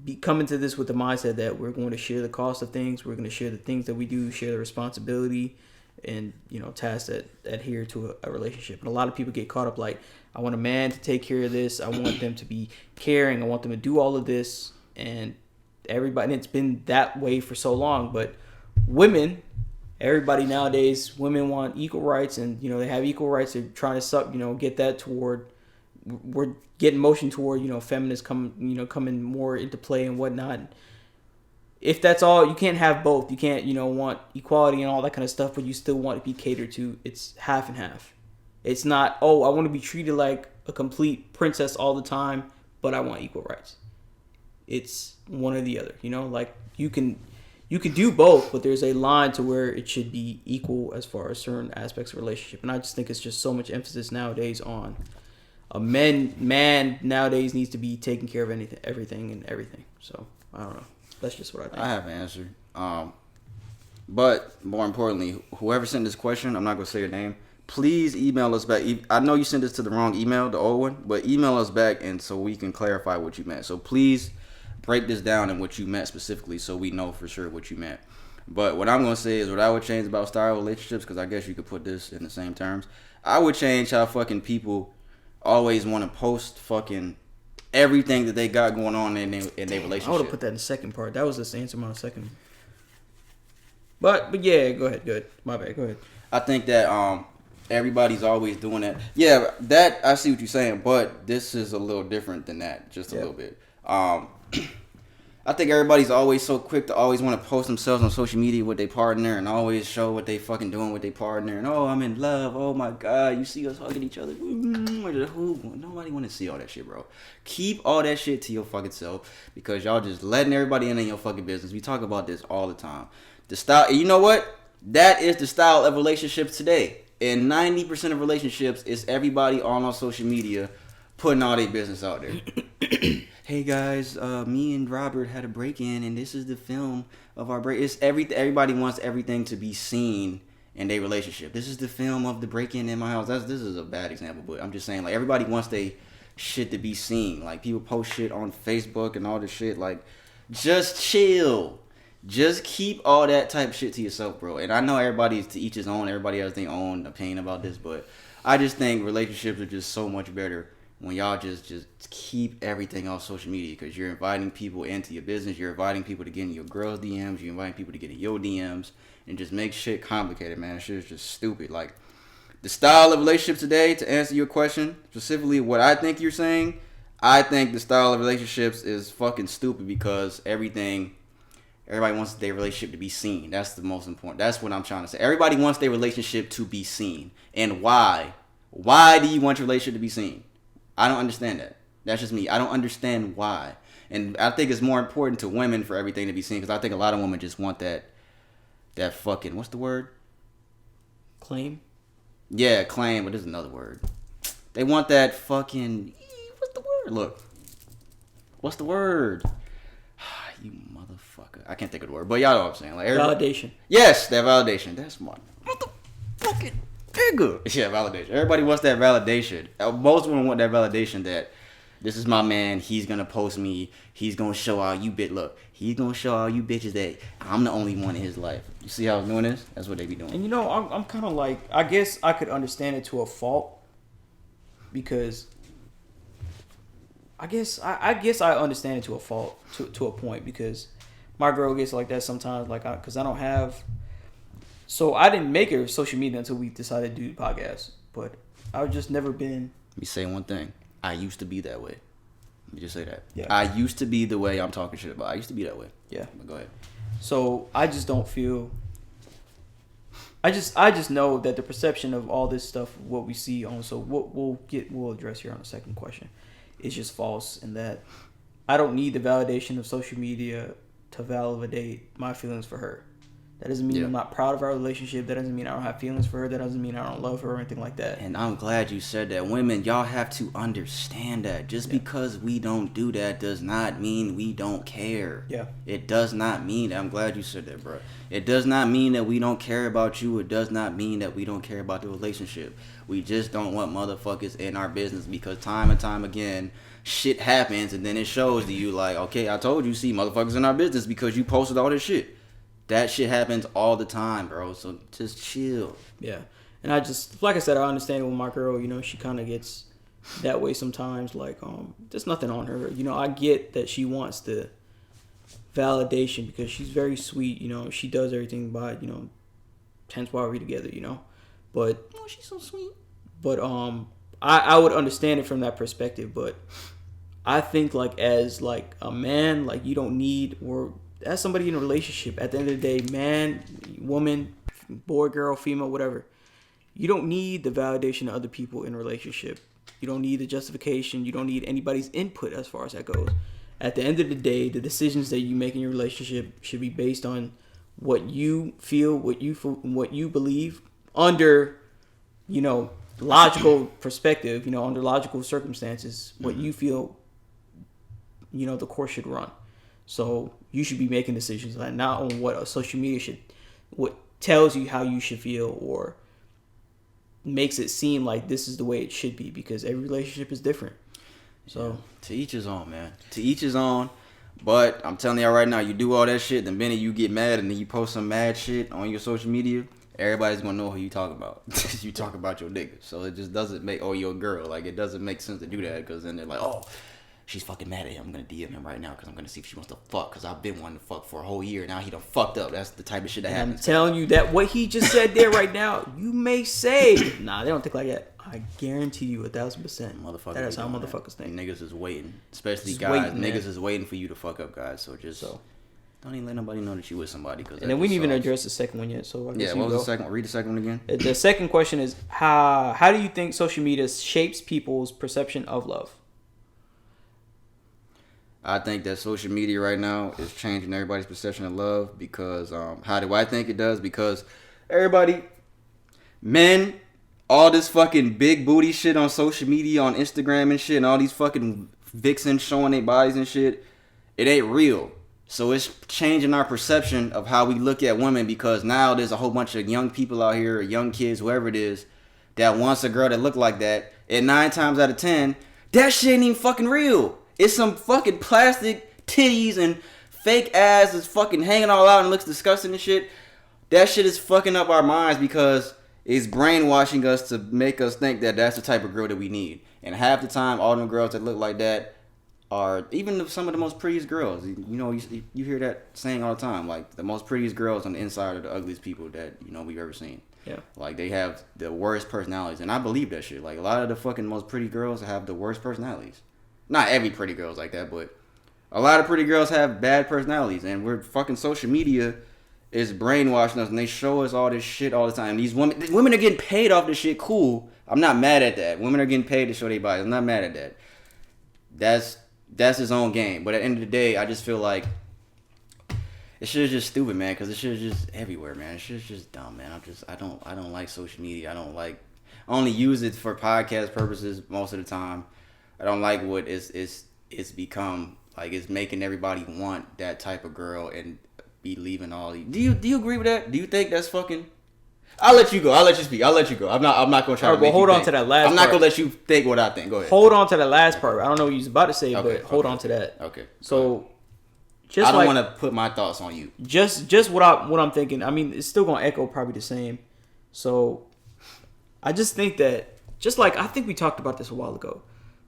be coming to this with the mindset that we're going to share the cost of things. We're going to share the things that we do, share the responsibility, and tasks that adhere to a relationship. And a lot of people get caught up like, I want a man to take care of this. I want them to be caring. I want them to do all of this. And it's been that way for so long. But women. Everybody nowadays, women want equal rights, and they have equal rights. They're trying to get that toward. We're getting motion toward feminists coming more into play and whatnot. If that's all, you can't have both. You can't want equality and all that kind of stuff, but you still want to be catered to. It's half and half. It's not I want to be treated like a complete princess all the time, but I want equal rights. It's one or the other. Like you can. You could do both, but there's a line to where it should be equal as far as certain aspects of relationship. And I just think it's just so much emphasis nowadays on a man nowadays needs to be taking care of everything. So I don't know. That's just what I think. I have an answer. But more importantly, whoever sent this question, I'm not going to say your name. Please email us back. I know you sent this to the wrong email, the old one, but email us back and so we can clarify what you meant. So please break this down and what you meant specifically so we know for sure what you meant. But what I'm going to say is what I would change about style relationships, because I guess you could put this in the same terms. I would change how fucking people always want to post fucking everything that they got going on in their relationship. I would have put that in the second part. That was the answer my second. But yeah, go ahead. My bad. Go ahead. I think that everybody's always doing that. Yeah, that I see what you're saying, but this is a little different than that, just a little bit. I think everybody's always so quick to always want to post themselves on social media with their partner and always show what they fucking doing with their partner. And, oh, I'm in love. Oh, my God. You see us hugging each other. Nobody want to see all that shit, bro. Keep all that shit to your fucking self because y'all just letting everybody in your fucking business. We talk about this all the time. The style, you know what? That is the style of relationships today. And 90% of relationships is everybody on social media putting all their business out there. Hey guys, me and Robert had a break-in, and this is the film of our break. It's everybody wants everything to be seen in their relationship. This is the film of the break-in in my house. This is a bad example, but I'm just saying, like, everybody wants their shit to be seen. Like, people post shit on Facebook and all this shit. Like, just chill. Just keep all that type of shit to yourself, bro. And I know everybody's to each his own. Everybody has their own opinion about this, but I just think relationships are just so much better when y'all just keep everything off social media because you're inviting people into your business. You're inviting people to get in your girls' DMs. You're inviting people to get in your DMs and just make shit complicated, man. Shit is just stupid. Like, the style of relationship today, to answer your question, specifically what I think you're saying, I think the style of relationships is fucking stupid because everybody wants their relationship to be seen. That's the most important. That's what I'm trying to say. Everybody wants their relationship to be seen. And why? Why do you want your relationship to be seen? I don't understand that. That's just me. I don't understand why. And I think it's more important to women for everything to be seen because I think a lot of women just want that fucking, what's the word? Claim? Yeah, claim, but there's another word. They want that fucking, what's the word? Look. What's the word? You motherfucker. I can't think of the word, but y'all know what I'm saying. Like validation. Yes, that validation. That's my motherfucking nigga. Yeah, validation. Everybody wants that validation. Most women want that validation that this is my man. He's going to post me. He's going to show all you look, he's going to show all you bitches that I'm the only one in his life. You see how I'm doing this? That's what they be doing. And I'm kind of like, I guess I could understand it to a fault because I guess I understand it to a fault to a point because my girl gets like that sometimes, like because I don't have. So I didn't make her social media until we decided to do the podcast, but I've just never been. Let me say one thing. I used to be that way. Let me just say that. Yeah. I used to be the way I'm talking shit about. I used to be that way. Yeah. But go ahead. So I just don't feel. I just know that the perception of all this stuff, what we see on, so what we'll address here on the second question, is just false, and that I don't need the validation of social media to validate my feelings for her. That doesn't mean I'm not proud of our relationship. That doesn't mean I don't have feelings for her. That doesn't mean I don't love her or anything like that. And I'm glad you said that. Women, y'all have to understand that. Just because we don't do that does not mean we don't care. Yeah. It does not mean that. I'm glad you said that, bro. It does not mean that we don't care about you. It does not mean that we don't care about the relationship. We just don't want motherfuckers in our business because time and time again, shit happens and then it shows to you like, okay, I told you, see, motherfuckers in our business because you posted all this shit. That shit happens all the time, bro. So just chill. Yeah. And I just, like I said, I understand it with my girl. You know, she kind of gets that way sometimes. Like, there's nothing on her. You know, I get that she wants the validation because she's very sweet. You know, she does everything by, you know, hence why we're together, you know. But, oh, she's so sweet. But, I would understand it from that perspective. But I think, like, as, like, a man, like, you don't need, or as somebody in a relationship, at the end of the day, man, woman, boy, girl, female, whatever, you don't need the validation of other people in a relationship. You don't need the justification. You don't need anybody's input as far as that goes. At the end of the day, the decisions that you make in your relationship should be based on what you feel, what you believe under, you know, logical perspective, you know, under logical circumstances, what you feel, you know, the course should run. So you should be making decisions like not on what social media what tells you how you should feel or makes it seem like this is the way it should be, because every relationship is different. So yeah. To each his own, man. To each his own. But I'm telling y'all right now, you do all that shit, the minute you get mad and then you post some mad shit on your social media, everybody's gonna know who you talk about. You talk about your nigga, so it just doesn't make your girl. Like, it doesn't make sense to do that because then they're like, oh, she's fucking mad at him. I'm gonna DM him right now because I'm gonna see if she wants to fuck. Because I've been wanting to fuck for a whole year. Now he done fucked up. That's the type of shit that happens. I'm telling you that what he just said there right now, you may say, nah, they don't think like that. I guarantee you 1,000%. Motherfuckers. That is how motherfuckers think. Niggas is waiting, especially Just guys. waiting, Niggas man. is waiting for you to fuck up, guys. So just don't even let nobody know that you with somebody. Cause And then we didn't even address the second one yet. So I guess what was the second one? Read the second one again. The second question is how do you think social media shapes people's perception of love? I think that social media right now is changing everybody's perception of love because how do I think it does? Because everybody, men, all this fucking big booty shit on social media, on Instagram and shit, and all these fucking vixens showing their bodies and shit, it ain't real. So it's changing our perception of how we look at women because now there's a whole bunch of young people out here, or young kids, whoever it is, that wants a girl that look like that. And 9 times out of 10, that shit ain't even fucking real. It's some fucking plastic titties and fake ass is fucking hanging all out and looks disgusting and shit. That shit is fucking up our minds because it's brainwashing us to make us think that that's the type of girl that we need. And half the time, all them girls that look like that are even some of the most prettiest girls. You know, you hear that saying all the time. Like, the most prettiest girls on the inside are the ugliest people that, you know, we've ever seen. Yeah. Like, they have the worst personalities. And I believe that shit. Like, a lot of the fucking most pretty girls have the worst personalities. Not every pretty girl's like that, but a lot of pretty girls have bad personalities. And we're fucking social media is brainwashing us, and they show us all this shit all the time. These women are getting paid off this shit. Cool. I'm not mad at that. Women are getting paid to show their bodies. I'm not mad at that. That's his own game. But at the end of the day, I just feel like this shit is just stupid, man. Because this shit is just everywhere, man. This shit is just dumb, man. I don't like social media. I only use it for podcast purposes most of the time. I don't like what it's become. Like, it's making everybody want that type of girl and be leaving all these. Do you agree with that? Do you think that's fucking? I'll let you go. I'll let you speak. I'll let you go. I'm not gonna try to make hold you on think. to that last I'm not part. gonna let you think what I think. Go ahead. Hold on to that last part. I don't know what you was about to say, Okay, but hold on to that. Okay. So, just I don't like, want to put my thoughts on you. Just what I'm thinking. I mean, it's still gonna echo probably the same. So, I just think that, just like I think we talked about this a while ago,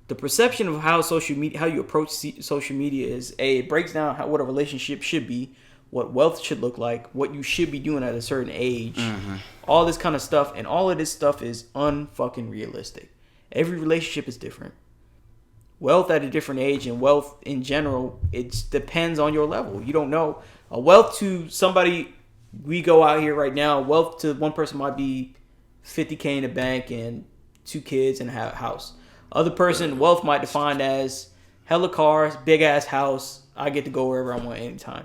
the perception of how how you approach social media is it breaks down what a relationship should be, what wealth should look like, what you should be doing at a certain age, all this kind of stuff, and all of this stuff is unfucking realistic. Every relationship is different. Wealth at a different age and wealth in general, it depends on your level. You don't know. A wealth to somebody, we go out here right now, wealth to one person might be $50K in the bank and 2 kids and a house. Other person, wealth might define as hella cars, big ass house. I get to go wherever I want anytime.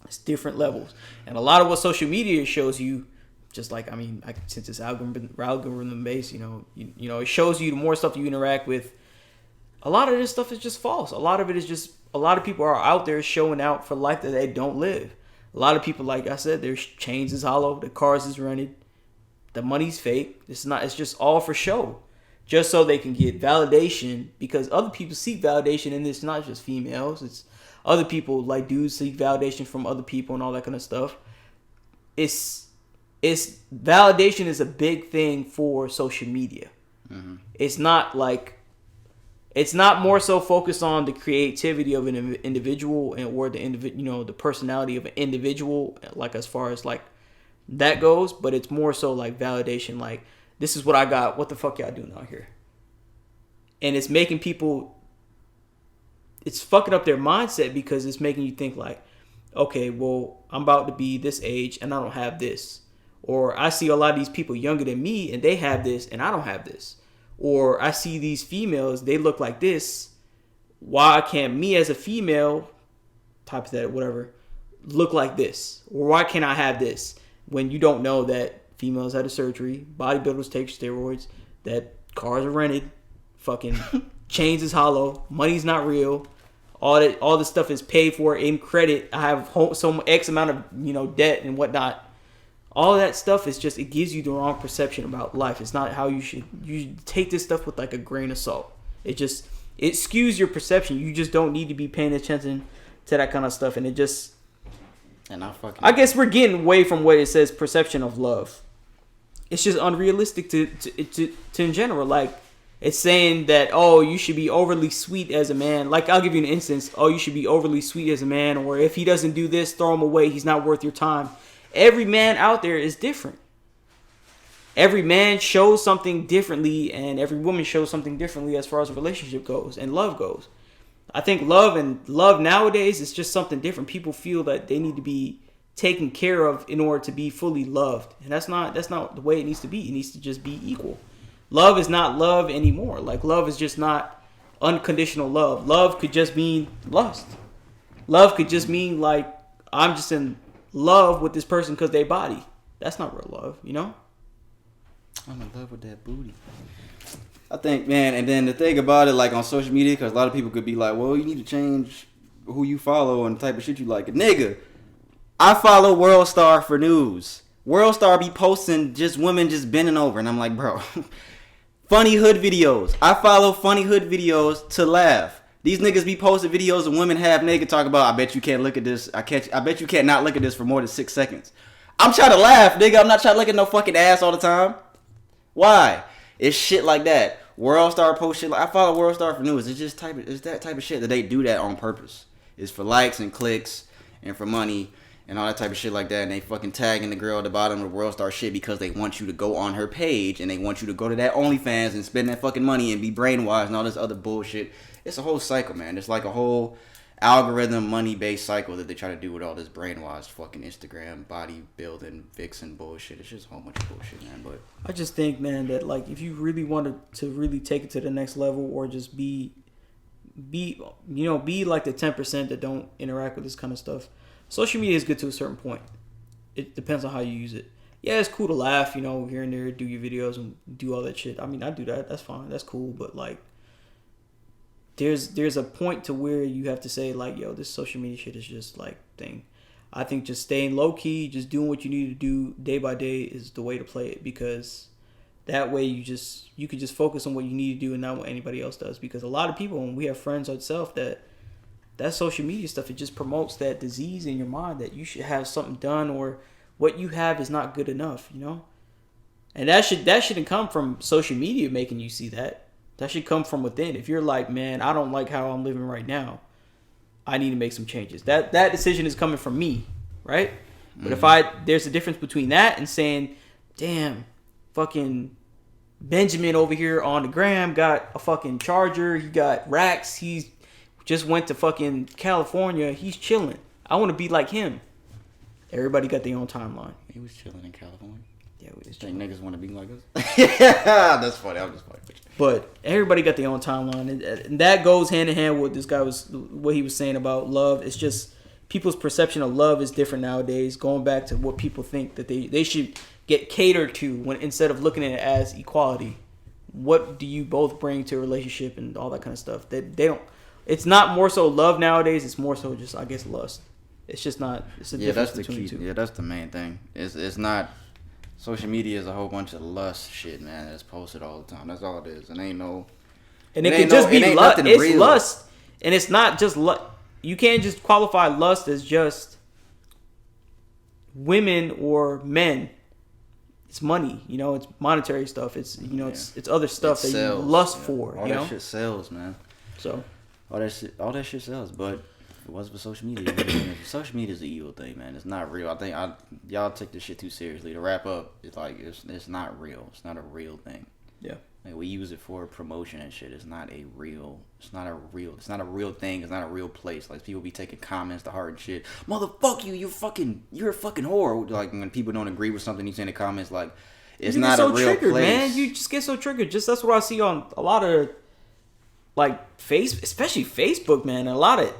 It's different levels. And a lot of what social media shows you, just like, I mean, since it's algorithm based, you know, it shows you the more stuff you interact with. A lot of this stuff is just false. A lot of it is just, a lot of people are out there showing out for life that they don't live. A lot of people, like I said, their chains is hollow, the cars is rented, the money's fake. It's just all for show. Just so they can get validation, because other people seek validation, and it's not just females. It's other people, like dudes seek validation from other people and all that kind of stuff. It's validation is a big thing for social media. Mm-hmm. It's not more so focused on the creativity of an individual or the personality of an individual, like as far as like that goes, but it's more so like validation, like, this is what I got. What the fuck y'all doing out here? And it's making people, it's fucking up their mindset because it's making you think like, okay, well, I'm about to be this age and I don't have this. Or I see a lot of these people younger than me and they have this and I don't have this. Or I see these females, they look like this. Why can't me as a female, type of that, whatever, look like this? Or why can't I have this? When you don't know that females had a surgery, bodybuilders take steroids, that cars are rented, fucking chains is hollow, money's not real, all this stuff is paid for in credit. I have some X amount of debt and whatnot. All that stuff is just, it gives you the wrong perception about life. It's not how you take this stuff with like a grain of salt. It skews your perception. You just don't need to be paying attention to that kind of stuff, and I guess we're getting away from what it says perception of love. it's just unrealistic to in general. Like, it's saying that, oh, you should be overly sweet as a man. Like, I'll give you an instance. Oh, you should be overly sweet as a man, or if he doesn't do this, throw him away. He's not worth your time. Every man out there is different. Every man shows something differently, and every woman shows something differently as far as a relationship goes and love goes. I think love nowadays is just something different. People feel that they need to be taken care of in order to be fully loved, and that's not the way it needs to be. It needs to just be equal. Love is not love anymore. Like, love is just not unconditional love. Love could just mean lust. Love could just mean, like, I'm just in love with this person because they body. That's not real love, you know? I'm in love with that booty. I think, man, and then the thing about it, like, on social media, because a lot of people could be like, well, you need to change who you follow and the type of shit you like. Nigga, I follow World Star for news. World Star be posting just women just bending over, and I'm like, bro, funny hood videos. I follow funny hood videos to laugh. These niggas be posting videos of women half naked talking about, I bet you can't look at this. I bet you can't not look at this for more than 6 seconds. I'm trying to laugh, nigga. I'm not trying to look at no fucking ass all the time. Why? It's shit like that. World Star post shit. I follow World Star for news. It's that type of shit that they do that on purpose. It's for likes and clicks and for money and all that type of shit like that. And they fucking tagging the girl at the bottom of the World Star shit because they want you to go on her page and they want you to go to that OnlyFans and spend that fucking money and be brainwashed and all this other bullshit. It's a whole cycle, man. It's like a whole algorithm money-based cycle that they try to do with all this brainwashed fucking Instagram bodybuilding vixen bullshit. It's just a whole bunch of bullshit, man. But I just think, man, that, like, if you really wanted to really take it to the next level, or just be like the 10% that don't interact with this kind of stuff, social media is good to a certain point. It depends on how you use it. Yeah, it's cool to laugh, here and there, do your videos and do all that shit. I mean, I do that. That's fine. That's cool. But, like, there's a point to where you have to say, like, yo, this social media shit is just, like, thing. I think just staying low key, just doing what you need to do day by day is the way to play it, because that way you can just focus on what you need to do and not what anybody else does. Because a lot of people, and we have friends ourselves, that social media stuff, it just promotes that disease in your mind that you should have something done, or what you have is not good enough, And that shouldn't come from social media making you see that. That should come from within. If you're like, man, I don't like how I'm living right now, I need to make some changes. That decision is coming from me, right? But if there's a difference between that and saying, damn, fucking Benjamin over here on the gram got a fucking Charger, he got racks, he just went to fucking California, he's chilling. I want to be like him. Everybody got their own timeline. He was chilling in California. Yeah, we was chilling. Niggas want to be like us. Yeah, that's funny. I'm just funny. But everybody got their own timeline, and that goes hand in hand with what he was saying about love. It's just people's perception of love is different nowadays. Going back to what people think that they should get catered to, when instead of looking at it as equality. What do you both bring to a relationship and all that kind of stuff? They don't. It's not more so love nowadays. It's more so just, I guess, lust. It's just not. It's a difference between the two. Yeah, that's the main thing. It's not. Social media is a whole bunch of lust shit, man. That's posted all the time. That's all it is. And ain't no. And it could just be lust. It's lust, and it's not just lust. You can't just qualify lust as just women or men. It's money, it's monetary stuff. It's it's other stuff that you lust for. All that shit sells, man. So all that shit sells. But if it wasn't for social media, social media is the evil thing, man. It's not real. I think y'all take this shit too seriously. To wrap up, it's like it's not real. It's not a real thing. Yeah. Like, we use it for promotion and shit. It's not a real thing. It's not a real place. Like, people be taking comments to heart and shit. Motherfuck you, you're a fucking whore. Like, when people don't agree with something you say in the comments, like, it's not a real place. Man. You just get so triggered. That's what I see on a lot of, like, especially Facebook, man. A lot of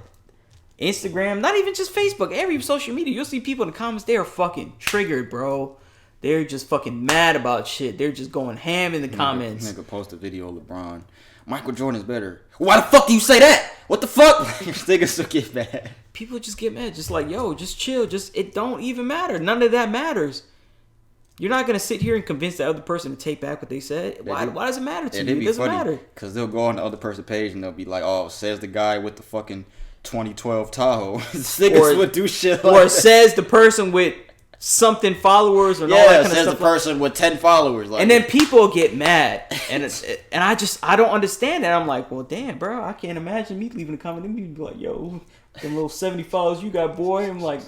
Instagram, not even just Facebook, every social media. You'll see people in the comments, they are fucking triggered, bro. They're just fucking mad about shit. They're just going ham in the comments. Nigga post a video of LeBron. Michael Jordan's better. Why the fuck do you say that? What the fuck? Niggas still get mad. People just get mad. Just like, yo, just chill. It don't even matter. None of that matters. You're not going to sit here and convince the other person to take back what they said. Why does it matter to you? It doesn't matter. Because they'll go on the other person's page and they'll be like, oh, says the guy with the fucking 2012 Tahoe. Niggas would do shit like or that. says the person with something followers and all that kind of says stuff. the person with 10 followers. Like, and then people get mad, and I don't understand that. I'm like, well, damn, bro, I can't imagine me leaving a comment and be like, yo, them little 70 followers you got, boy. I'm like,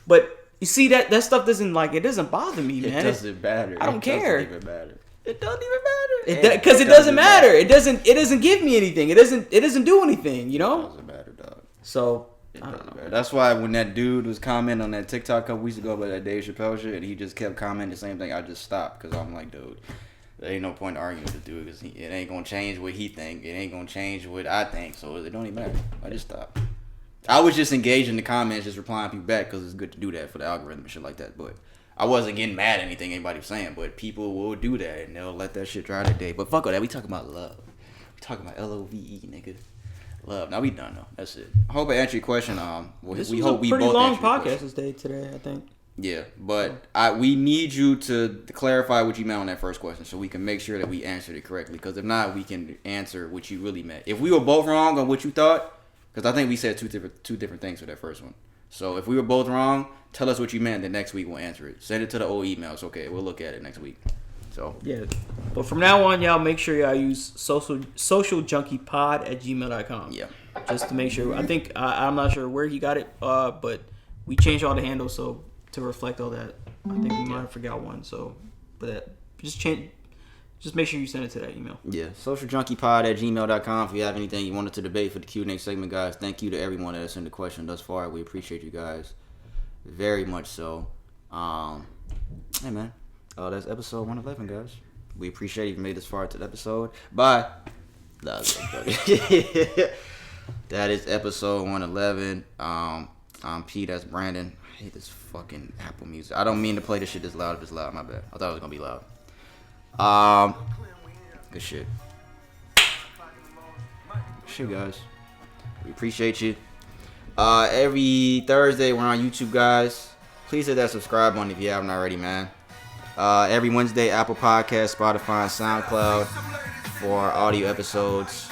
but you see that stuff doesn't bother me, man. It doesn't matter. I don't care. It doesn't even matter. It doesn't even matter. Because it doesn't matter. It doesn't give me anything. It doesn't do anything. You know. It doesn't matter, dog. So. I don't know. That's why when that dude was commenting on that TikTok a couple weeks ago about that Dave Chappelle shit, and he just kept commenting the same thing, I just stopped because I'm like, dude, there ain't no point in arguing with this dude because it ain't gonna change what he think. It ain't gonna change what I think. So it don't even matter. I just stopped. I was just engaged in the comments, just replying people back because it's good to do that for the algorithm and shit like that. But I wasn't getting mad at anything anybody was saying. But people will do that and they'll let that shit drive their day. But fuck all that. We talking about love. We talking about LOVE, nigga. Love. Now we done though. That's it. I hope I answered your question. This we was hope a we pretty both long answered your podcast question. this day today, I think. Yeah, but we need you to clarify what you meant on that first question so we can make sure that we answered it correctly. Because if not, we can answer what you really meant. If we were both wrong on what you thought, because I think we said two different things for that first one. So if we were both wrong, tell us what you meant. Then next week we'll answer it. Send it to the old emails. Okay, we'll look at it next week. So yeah, but from now on, y'all make sure y'all use socialjunkiepod@gmail.com. Yeah, just to make sure. I think I'm not sure where he got it, but we changed all the handles so to reflect all that. I think we might have forgot one. So, but just make sure you send it to that email. Yeah, socialjunkiepod@gmail.com. If you have anything you wanted to debate for the Q&A segment, guys, thank you to everyone that has sent the question thus far. We appreciate you guys very much. So, hey man. That's episode 111, guys. We appreciate you made this far to the episode. Bye. That is episode 111. I'm P. That's Brandon. I hate this fucking Apple Music. I don't mean to play this shit this loud if it's loud. My bad. I thought it was gonna be loud. Good shit. Shit, guys. We appreciate you. Every Thursday we're on YouTube, guys. Please hit that subscribe button if you haven't already, man. Every Wednesday, Apple Podcasts, Spotify, and SoundCloud for our audio episodes.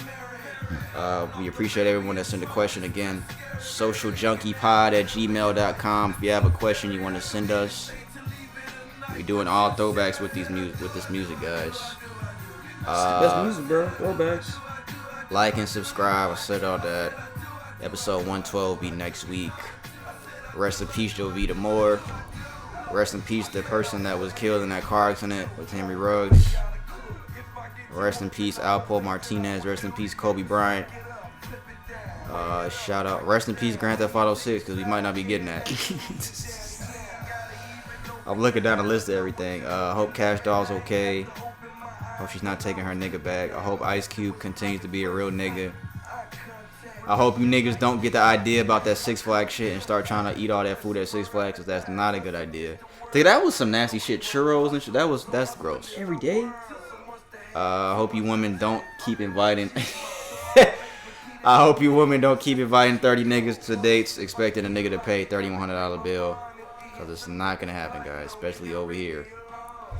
We appreciate everyone that sent a question again. Socialjunkiepod@gmail.com. If you have a question you want to send us, we're doing all throwbacks with this music, guys. Best music, bro. Throwbacks. Like and subscribe. I said all that. Episode 112 will be next week. Rest in peace, Jovita Moore. Rest in peace, the person that was killed in that car accident with Henry Ruggs. Rest in peace, Alberto Martinez. Rest in peace, Kobe Bryant. Shout out. Rest in peace, Grand Theft Auto 6, because we might not be getting that. I'm looking down the list of everything. Hope Cash Doll's okay. Hope she's not taking her nigga back. I hope Ice Cube continues to be a real nigga. I hope you niggas don't get the idea about that Six Flags shit and start trying to eat all that food at Six Flags, because that's not a good idea. Dude, that was some nasty shit. Churros and shit. That's gross. Every day. I hope you women don't keep inviting. I hope you women don't keep inviting 30 niggas to dates expecting a nigga to pay $3,100 bill, because it's not gonna happen, guys, especially over here.